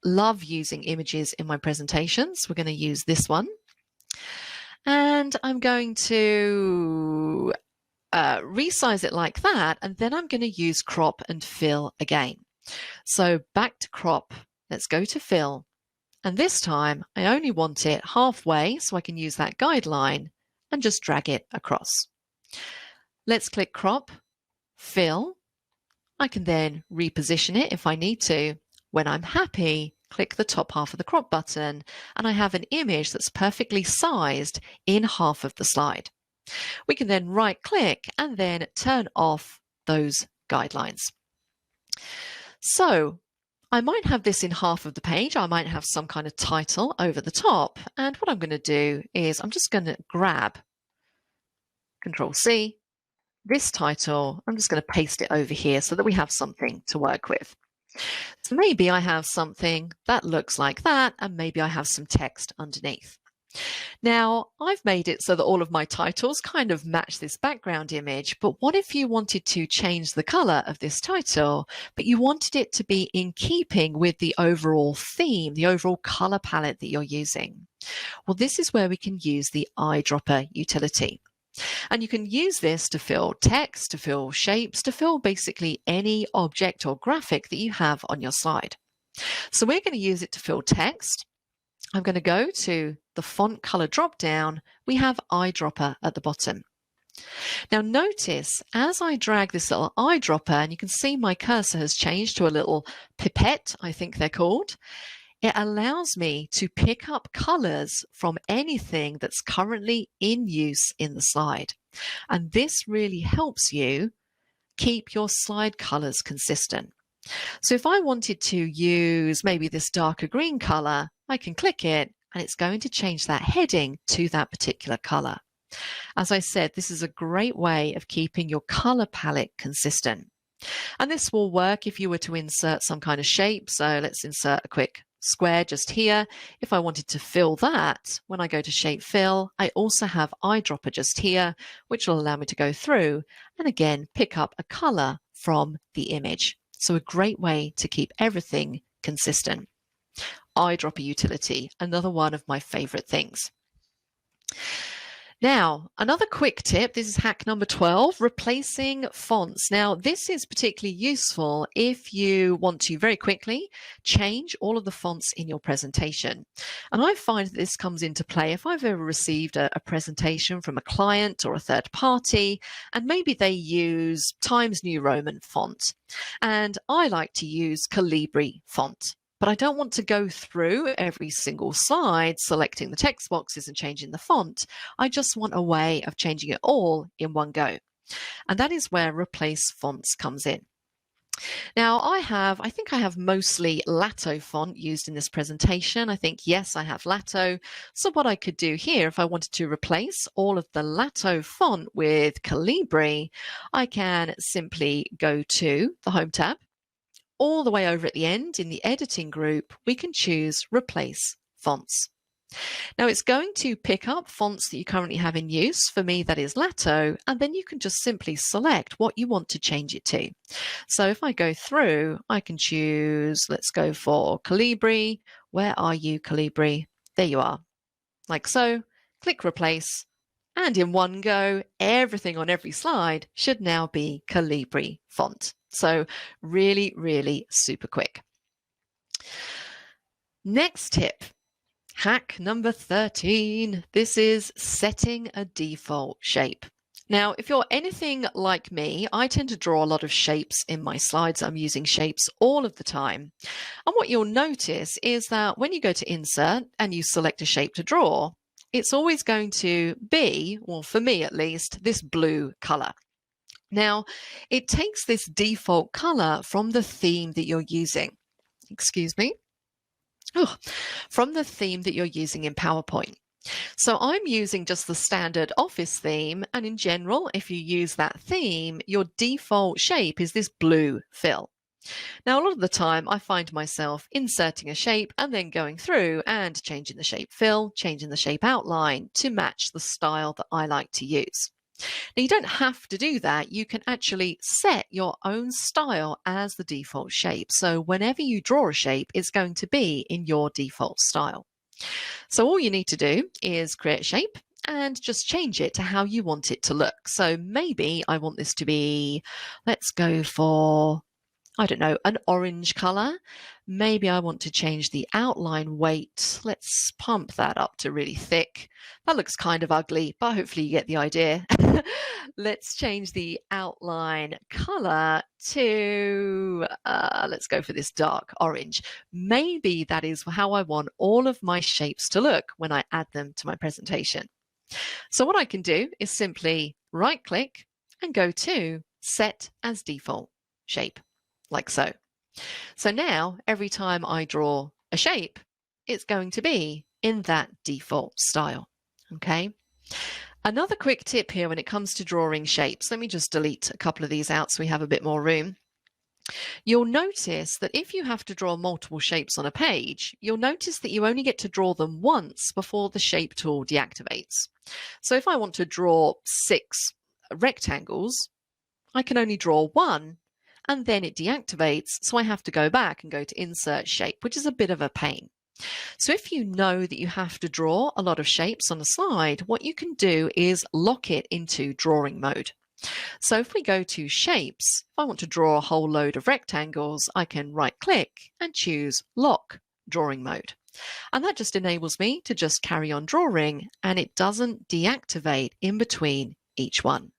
love using images in my presentations. We're going to use this one. And I'm going to resize it like that. And then I'm going to use crop and fill again. So back to crop. Let's go to fill, and this time I only want it halfway so I can use that guideline and just drag it across. Let's click crop, fill. I can then reposition it if I need to. When I'm happy, click the top half of the crop button and I have an image that's perfectly sized in half of the slide. We can then right click and then turn off those guidelines. So I might have this in half of the page. I might have some kind of title over the top. And what I'm going to do is I'm just going to grab Control C, this title. I'm just going to paste it over here so that we have something to work with. So maybe I have something that looks like that, and maybe I have some text underneath. Now, I've made it so that all of my titles kind of match this background image, but what if you wanted to change the color of this title, but you wanted it to be in keeping with the overall theme, the overall color palette that you're using? Well, this is where we can use the eyedropper utility. And you can use this to fill text, to fill shapes, to fill basically any object or graphic that you have on your slide. So we're going to use it to fill text. I'm going to go to the font color drop down. We have eyedropper at the bottom. Now notice as I drag this little eyedropper, and you can see my cursor has changed to a little pipette, I think they're called. It allows me to pick up colors from anything that's currently in use in the slide. And this really helps you keep your slide colors consistent. So if I wanted to use maybe this darker green color, I can click it and it's going to change that heading to that particular color. As I said, this is a great way of keeping your color palette consistent. And this will work if you were to insert some kind of shape. So let's insert a quick square just here. If I wanted to fill that, when I go to shape fill, I also have eyedropper just here, which will allow me to go through and again pick up a color from the image. So a great way to keep everything consistent. Eyedropper utility, another one of my favorite things. Now, another quick tip, this is hack number 12, replacing fonts. Now, this is particularly useful if you want to very quickly change all of the fonts in your presentation. And I find that this comes into play if I've ever received a presentation from a client or a third party, and maybe they use Times New Roman font. And I like to use Calibri font. But I don't want to go through every single slide, selecting the text boxes and changing the font. I just want a way of changing it all in one go. And that is where replace fonts comes in. Now I think I have mostly Lato font used in this presentation. I think, yes, I have Lato. So what I could do here, if I wanted to replace all of the Lato font with Calibri, I can simply go to the Home tab. All the way over at the end in the editing group, we can choose replace fonts. Now it's going to pick up fonts that you currently have in use. For me, that is Lato, and then you can just simply select what you want to change it to. So if I go through, I can choose, let's go for Calibri. Where are you, Calibri? There you are. Like so, click replace, and in one go, everything on every slide should now be Calibri font. So really, really super quick. Next tip, hack number 13. This is setting a default shape. Now, if you're anything like me, I tend to draw a lot of shapes in my slides. I'm using shapes all of the time. And what you'll notice is that when you go to insert and you select a shape to draw, it's always going to be, well, for me at least, this blue color. Now, it takes this default color from the theme that you're using. Excuse me. From the theme that you're using in PowerPoint. So I'm using just the standard Office theme, and in general, if you use that theme, your default shape is this blue fill. Now, a lot of the time, I find myself inserting a shape and then going through and changing the shape fill, changing the shape outline to match the style that I like to use. Now, you don't have to do that. You can actually set your own style as the default shape. So whenever you draw a shape, it's going to be in your default style. So all you need to do is create a shape and just change it to how you want it to look. So maybe I want this to be, let's go for, I don't know, an orange color. Maybe I want to change the outline weight. Let's pump that up to really thick. That looks kind of ugly, but hopefully you get the idea. Let's change the outline color to, let's go for this dark orange. Maybe that is how I want all of my shapes to look when I add them to my presentation. So what I can do is simply right click and go to Set as Default. shape, like so. So now every time I draw a shape, it's going to be in that default style. Okay. Another quick tip here when it comes to drawing shapes, let me just delete a couple of these out so we have a bit more room. You'll notice that if you have to draw multiple shapes on a page, you'll notice that you only get to draw them once before the shape tool deactivates. So if I want to draw 6 rectangles, I can only draw one and then it deactivates. So I have to go back and go to Insert Shape, which is a bit of a pain. So if you know that you have to draw a lot of shapes on a slide, what you can do is lock it into drawing mode. So if we go to Shapes, if I want to draw a whole load of rectangles, I can right-click and choose Lock Drawing Mode. And that just enables me to just carry on drawing, and it doesn't deactivate in between each one.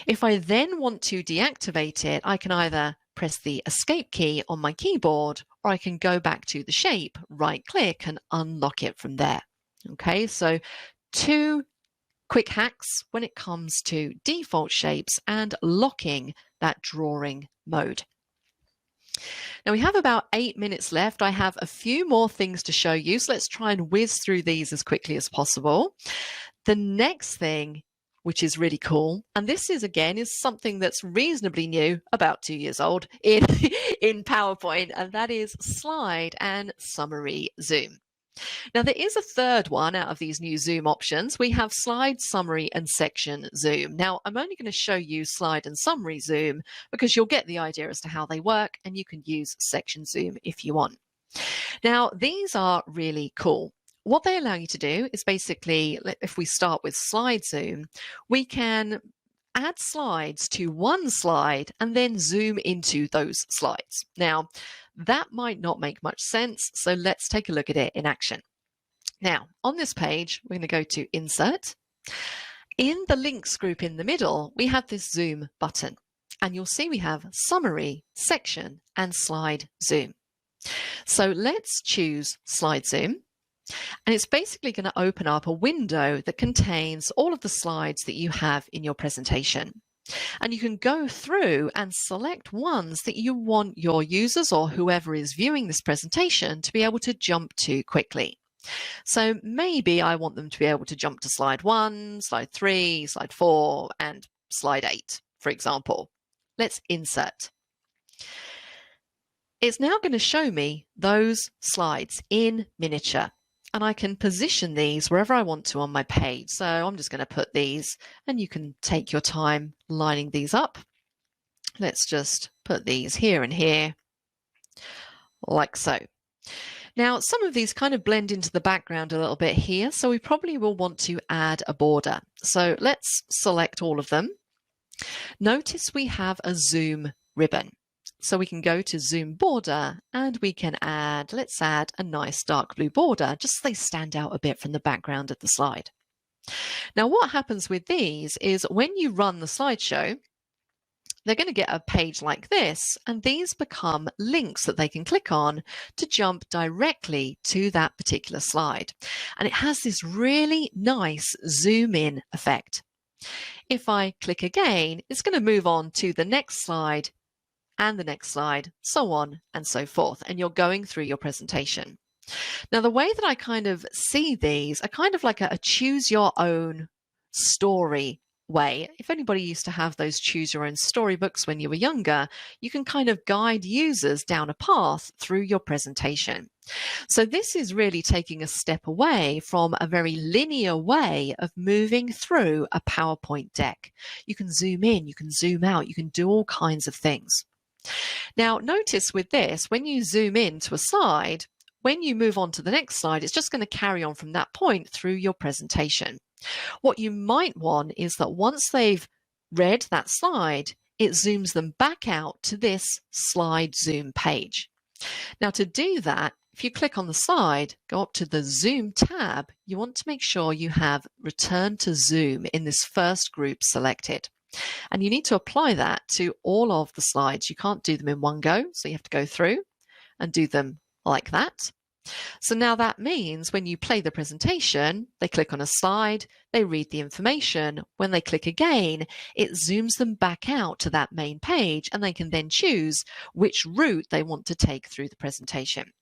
If I then want to deactivate it, I can either press the Escape key on my keyboard, or I can go back to the shape, right-click, and unlock it from there. Okay, so 2 quick hacks when it comes to default shapes and locking that drawing mode. Now we have about 8 minutes left. I have a few more things to show you, so let's try and whiz through these as quickly as possible. The next thing, which is really cool, and this is again is something that's reasonably new, about 2 years old in PowerPoint, and that is slide and summary zoom. Now there is a third one out of these new zoom options. We have slide, summary, and section zoom. Now I'm only going to show you slide and summary zoom because you'll get the idea as to how they work, and you can use section zoom if you want. Now these are really cool. What they allow you to do is basically, if we start with slide zoom, we can add slides to one slide and then zoom into those slides. Now, that might not make much sense, so let's take a look at it in action. Now, on this page, we're going to go to Insert. In the links group in the middle, we have this zoom button, and you'll see we have summary, section, and slide zoom. So let's choose slide zoom. And it's basically going to open up a window that contains all of the slides that you have in your presentation. And you can go through and select ones that you want your users or whoever is viewing this presentation to be able to jump to quickly. So maybe I want them to be able to jump to slide 1, slide 3, slide 4, and slide 8, for example. Let's insert. It's now going to show me those slides in miniature. And I can position these wherever I want to on my page. So I'm just going to put these, and you can take your time lining these up. Let's just put these here and here, like so. Now, some of these kind of blend into the background a little bit here, so we probably will want to add a border. So let's select all of them. Notice we have a zoom ribbon. So we can go to zoom border and we can add, let's add a nice dark blue border, just so they stand out a bit from the background of the slide. Now what happens with these is when you run the slideshow, they're going to get a page like this, and these become links that they can click on to jump directly to that particular slide. And it has this really nice zoom in effect. If I click again, it's going to move on to the next slide and the next slide, so on and so forth, and you're going through your presentation. Now, the way that I kind of see these are kind of like a choose your own story way. If anybody used to have those choose your own storybooks when you were younger, you can kind of guide users down a path through your presentation. So this is really taking a step away from a very linear way of moving through a PowerPoint deck. You can zoom in, you can zoom out, you can do all kinds of things. Now, notice with this, when you zoom into a slide, when you move on to the next slide, it's just going to carry on from that point through your presentation. What you might want is that once they've read that slide, it zooms them back out to this slide zoom page. Now, to do that, if you click on the slide, go up to the Zoom tab, you want to make sure you have Return to Zoom in this first group selected. And you need to apply that to all of the slides. You can't do them in one go, so you have to go through and do them like that. So now that means when you play the presentation, they click on a slide, they read the information. When they click again, it zooms them back out to that main page, and they can then choose which route they want to take through the presentation.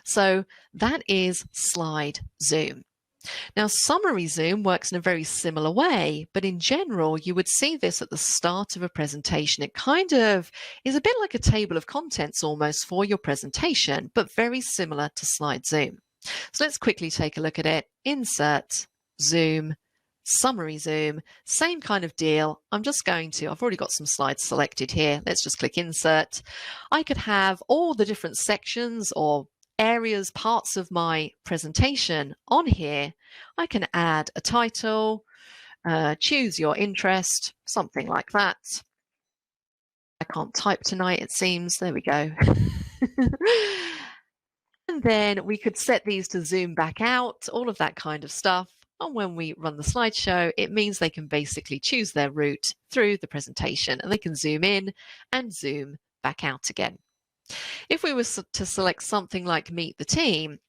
So that is slide zoom. Now, summary zoom works in a very similar way, but in general, you would see this at the start of a presentation. It kind of is a bit like a table of contents almost for your presentation, but very similar to slide zoom. So let's quickly take a look at it. Insert, zoom, summary zoom, same kind of deal. I've already got some slides selected here. Let's just click insert. I could have all the different sections or areas, parts of my presentation on here. I can add a title, choose your interest, something like that. I can't type tonight, it seems. There we go. And then we could set these to zoom back out, all of that kind of stuff. And when we run the slideshow, it means they can basically choose their route through the presentation, and they can zoom in and zoom back out again. If we were to select something like Meet the Team,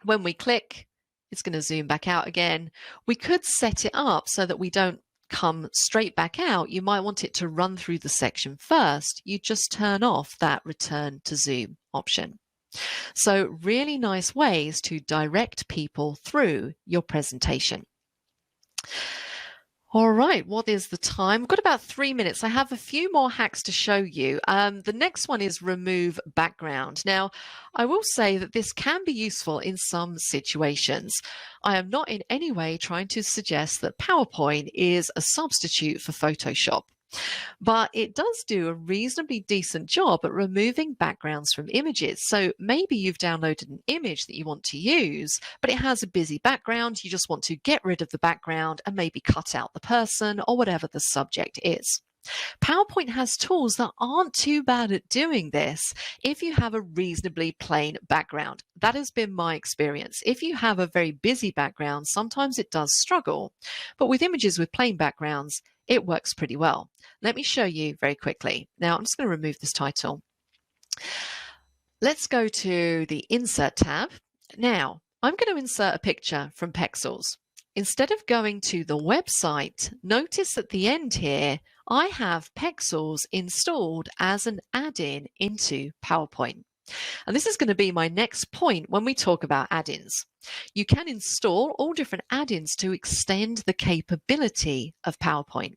when we click, it's going to zoom back out again. We could set it up so that we don't come straight back out. You might want it to run through the section first. You just turn off that return to zoom option. So really nice ways to direct people through your presentation. All right, what is the time? We've got about 3 minutes. I have a few more hacks to show you. The next one is remove background. Now, I will say that this can be useful in some situations. I am not in any way trying to suggest that PowerPoint is a substitute for Photoshop, but it does do a reasonably decent job at removing backgrounds from images. So maybe you've downloaded an image that you want to use, but it has a busy background. You just want to get rid of the background and maybe cut out the person or whatever the subject is. PowerPoint has tools that aren't too bad at doing this if you have a reasonably plain background. That has been my experience. If you have a very busy background, sometimes it does struggle, but with images with plain backgrounds, it works pretty well. Let me show you very quickly. Now, I'm just going to remove this title. Let's go to the Insert tab. Now, I'm going to insert a picture from Pexels. Instead of going to the website, notice at the end here, I have Pexels installed as an add-in into PowerPoint. And this is going to be my next point when we talk about add-ins. You can install all different add-ins to extend the capability of PowerPoint.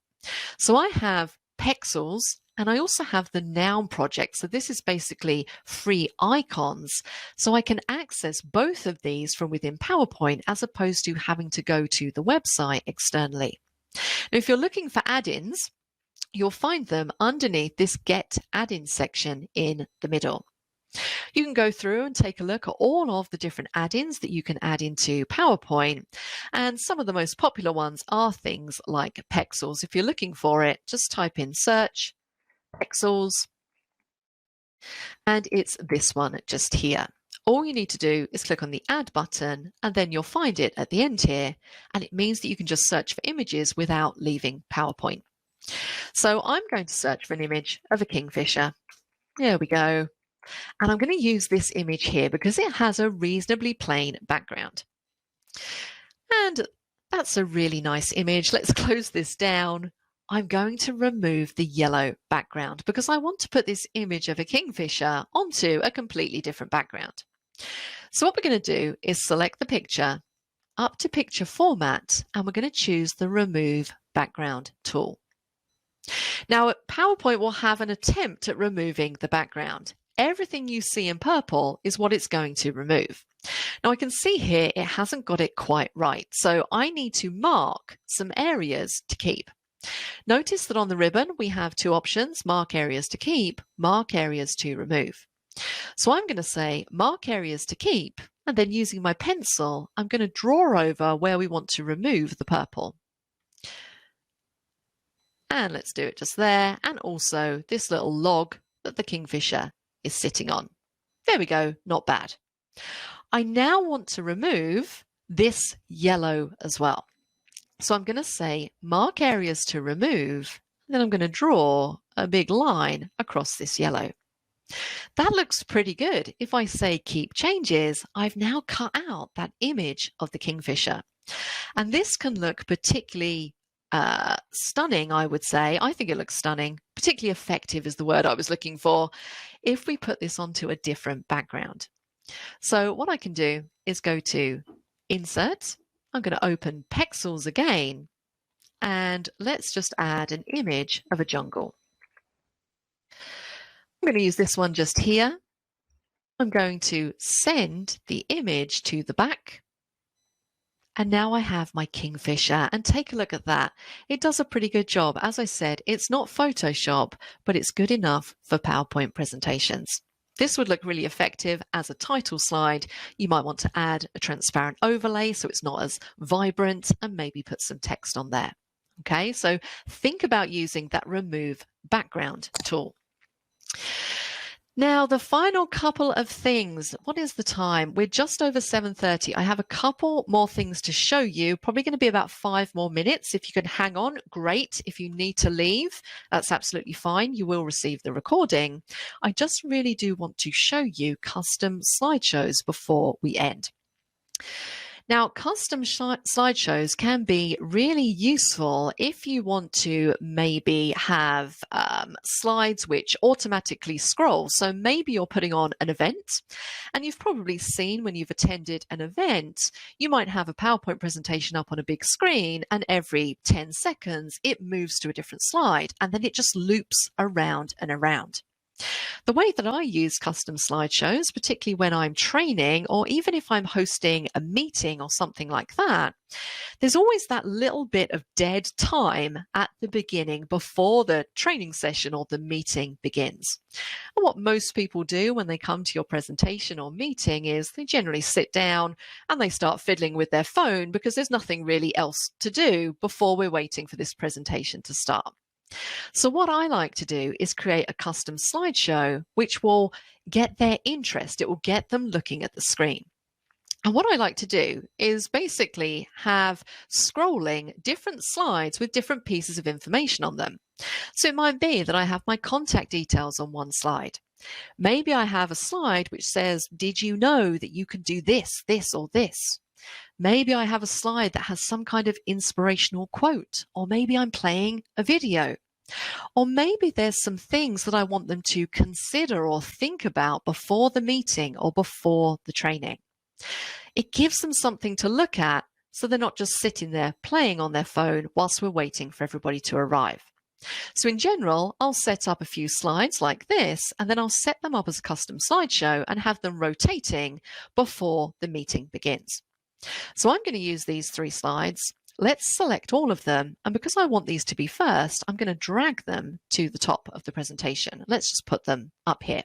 So I have Pexels, and I also have the Noun project. So this is basically free icons. So I can access both of these from within PowerPoint as opposed to having to go to the website externally. Now, if you're looking for add-ins, you'll find them underneath this Get Add-in section in the middle. You can go through and take a look at all of the different add-ins that you can add into PowerPoint. And some of the most popular ones are things like Pexels. If you're looking for it, just type in search, Pexels, and it's this one just here. All you need to do is click on the Add button, and then you'll find it at the end here. And it means that you can just search for images without leaving PowerPoint. So I'm going to search for an image of a kingfisher. There we go. And I'm going to use this image here because it has a reasonably plain background. And that's a really nice image. Let's close this down. I'm going to remove the yellow background because I want to put this image of a kingfisher onto a completely different background. So what we're going to do is select the picture, up to picture format, and we're going to choose the Remove Background tool. Now, PowerPoint will have an attempt at removing the background. Everything you see in purple is what it's going to remove. Now I can see here it hasn't got it quite right, so I need to mark some areas to keep. Notice that on the ribbon we have two options, mark areas to keep, mark areas to remove. So I'm going to say mark areas to keep, and then using my pencil I'm going to draw over where we want to remove the purple. And let's do it just there, and also this little log that the kingfisher is sitting on. There we go, not bad. I now want to remove this yellow as well. So I'm going to say mark areas to remove, and then I'm going to draw a big line across this yellow. That looks pretty good. If I say keep changes, I've now cut out that image of the kingfisher. And this can look particularly stunning, I would say. I think it looks stunning. Particularly effective is the word I was looking for, if we put this onto a different background. So what I can do is go to Insert. I'm going to open Pexels again, and let's just add an image of a jungle. I'm going to use this one just here. I'm going to send the image to the back. And now I have my kingfisher, and take a look at that. It does a pretty good job. As I said, it's not Photoshop, but it's good enough for PowerPoint presentations. This would look really effective as a title slide. You might want to add a transparent overlay so it's not as vibrant, and maybe put some text on there. Okay, so think about using that remove background tool. Now, the final couple of things. What is the time? We're just over 7:30. I have a couple more things to show you. Probably going to be about 5 more minutes. If you can hang on, great. If you need to leave, that's absolutely fine. You will receive the recording. I just really do want to show you custom slideshows before we end. Now, custom slideshows can be really useful if you want to maybe have slides which automatically scroll. So maybe you're putting on an event, and you've probably seen when you've attended an event, you might have a PowerPoint presentation up on a big screen, and every 10 seconds it moves to a different slide, and then it just loops around and around. The way that I use custom slideshows, particularly when I'm training or even if I'm hosting a meeting or something like that, there's always that little bit of dead time at the beginning before the training session or the meeting begins. And what most people do when they come to your presentation or meeting is they generally sit down and they start fiddling with their phone because there's nothing really else to do before we're waiting for this presentation to start. So what I like to do is create a custom slideshow which will get their interest. It will get them looking at the screen. And what I like to do is basically have scrolling different slides with different pieces of information on them. So it might be that I have my contact details on one slide. Maybe I have a slide which says, did you know that you can do this, this, or this? Maybe I have a slide that has some kind of inspirational quote, or maybe I'm playing a video. Or maybe there's some things that I want them to consider or think about before the meeting or before the training. It gives them something to look at so they're not just sitting there playing on their phone whilst we're waiting for everybody to arrive. So in general, I'll set up a few slides like this, and then I'll set them up as a custom slideshow and have them rotating before the meeting begins. So I'm going to use these 3 slides. Let's select all of them. And because I want these to be first, I'm going to drag them to the top of the presentation. Let's just put them up here.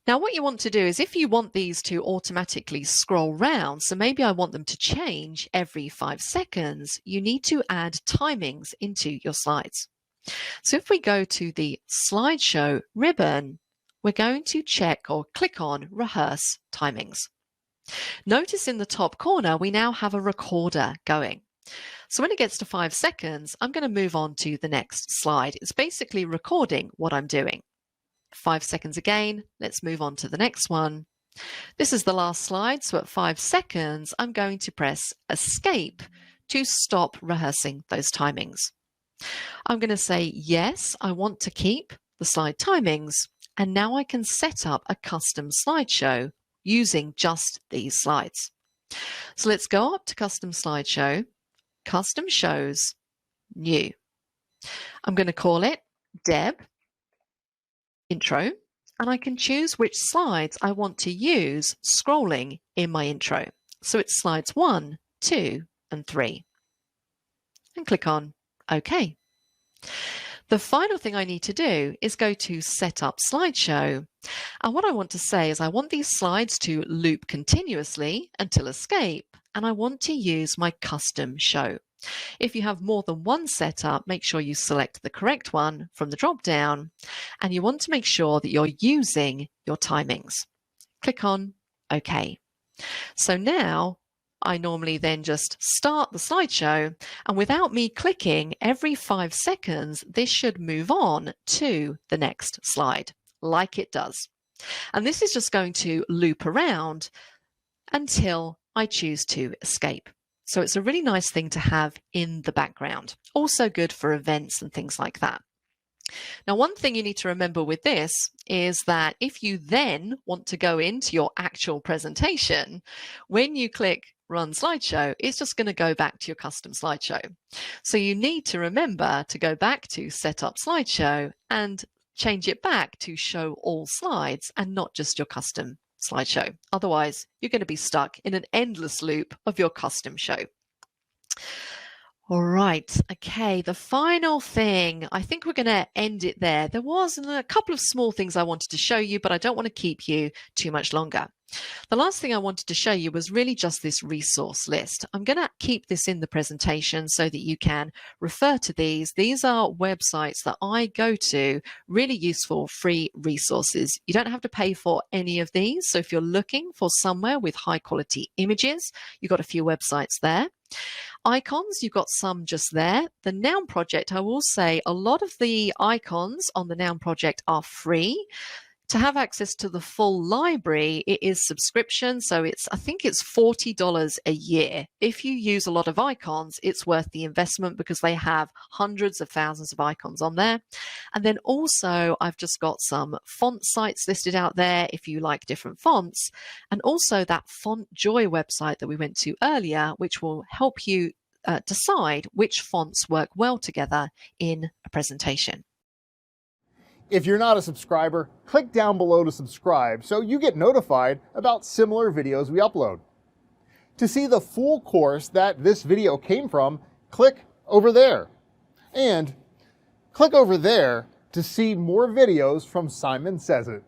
Now, what you want to do is if you want these to automatically scroll round, so maybe I want them to change every 5 seconds, you need to add timings into your slides. So if we go to the slideshow ribbon, we're going to check or click on rehearse timings. Notice in the top corner, we now have a recorder going. So when it gets to 5 seconds, I'm going to move on to the next slide. It's basically recording what I'm doing. 5 seconds again, let's move on to the next one. This is the last slide, so at 5 seconds, I'm going to press Escape to stop rehearsing those timings. I'm going to say, yes, I want to keep the slide timings, and now I can set up a custom slideshow using just these slides. So let's go up to Custom Slideshow, Custom Shows, New. I'm going to call it Deb Intro, and I can choose which slides I want to use scrolling in my intro. So it's slides 1, 2, and 3. And click on OK. The final thing I need to do is go to Set Up Slideshow. And what I want to say is I want these slides to loop continuously until escape, and I want to use my custom show. If you have more than one setup, make sure you select the correct one from the drop down, and you want to make sure that you're using your timings. Click on OK. So now I normally then just start the slideshow, and without me clicking every 5 seconds, this should move on to the next slide like it does. And this is just going to loop around until I choose to escape. So it's a really nice thing to have in the background. Also good for events and things like that. Now, one thing you need to remember with this is that if you then want to go into your actual presentation, when you click Run Slideshow, it's just going to go back to your custom slideshow. So you need to remember to go back to Set Up Slideshow and change it back to Show All Slides and not just your custom slideshow. Otherwise, you're going to be stuck in an endless loop of your custom show. All right. Okay. The final thing, I think we're going to end it there. There was a couple of small things I wanted to show you, but I don't want to keep you too much longer. The last thing I wanted to show you was really just this resource list. I'm going to keep this in the presentation so that you can refer to these. These are websites that I go to, really useful free resources. You don't have to pay for any of these. So if you're looking for somewhere with high quality images, you've got a few websites there. Icons, you've got some just there. The Noun Project, I will say a lot of the icons on the Noun Project are free. To have access to the full library, it is subscription. So I think it's $40 a year. If you use a lot of icons, it's worth the investment because they have hundreds of thousands of icons on there. And then also I've just got some font sites listed out there if you like different fonts. And also that Font Joy website that we went to earlier, which will help you decide which fonts work well together in a presentation. If you're not a subscriber, click down below to subscribe so you get notified about similar videos we upload. To see the full course that this video came from, click over there. And click over there to see more videos from Simon Sez IT.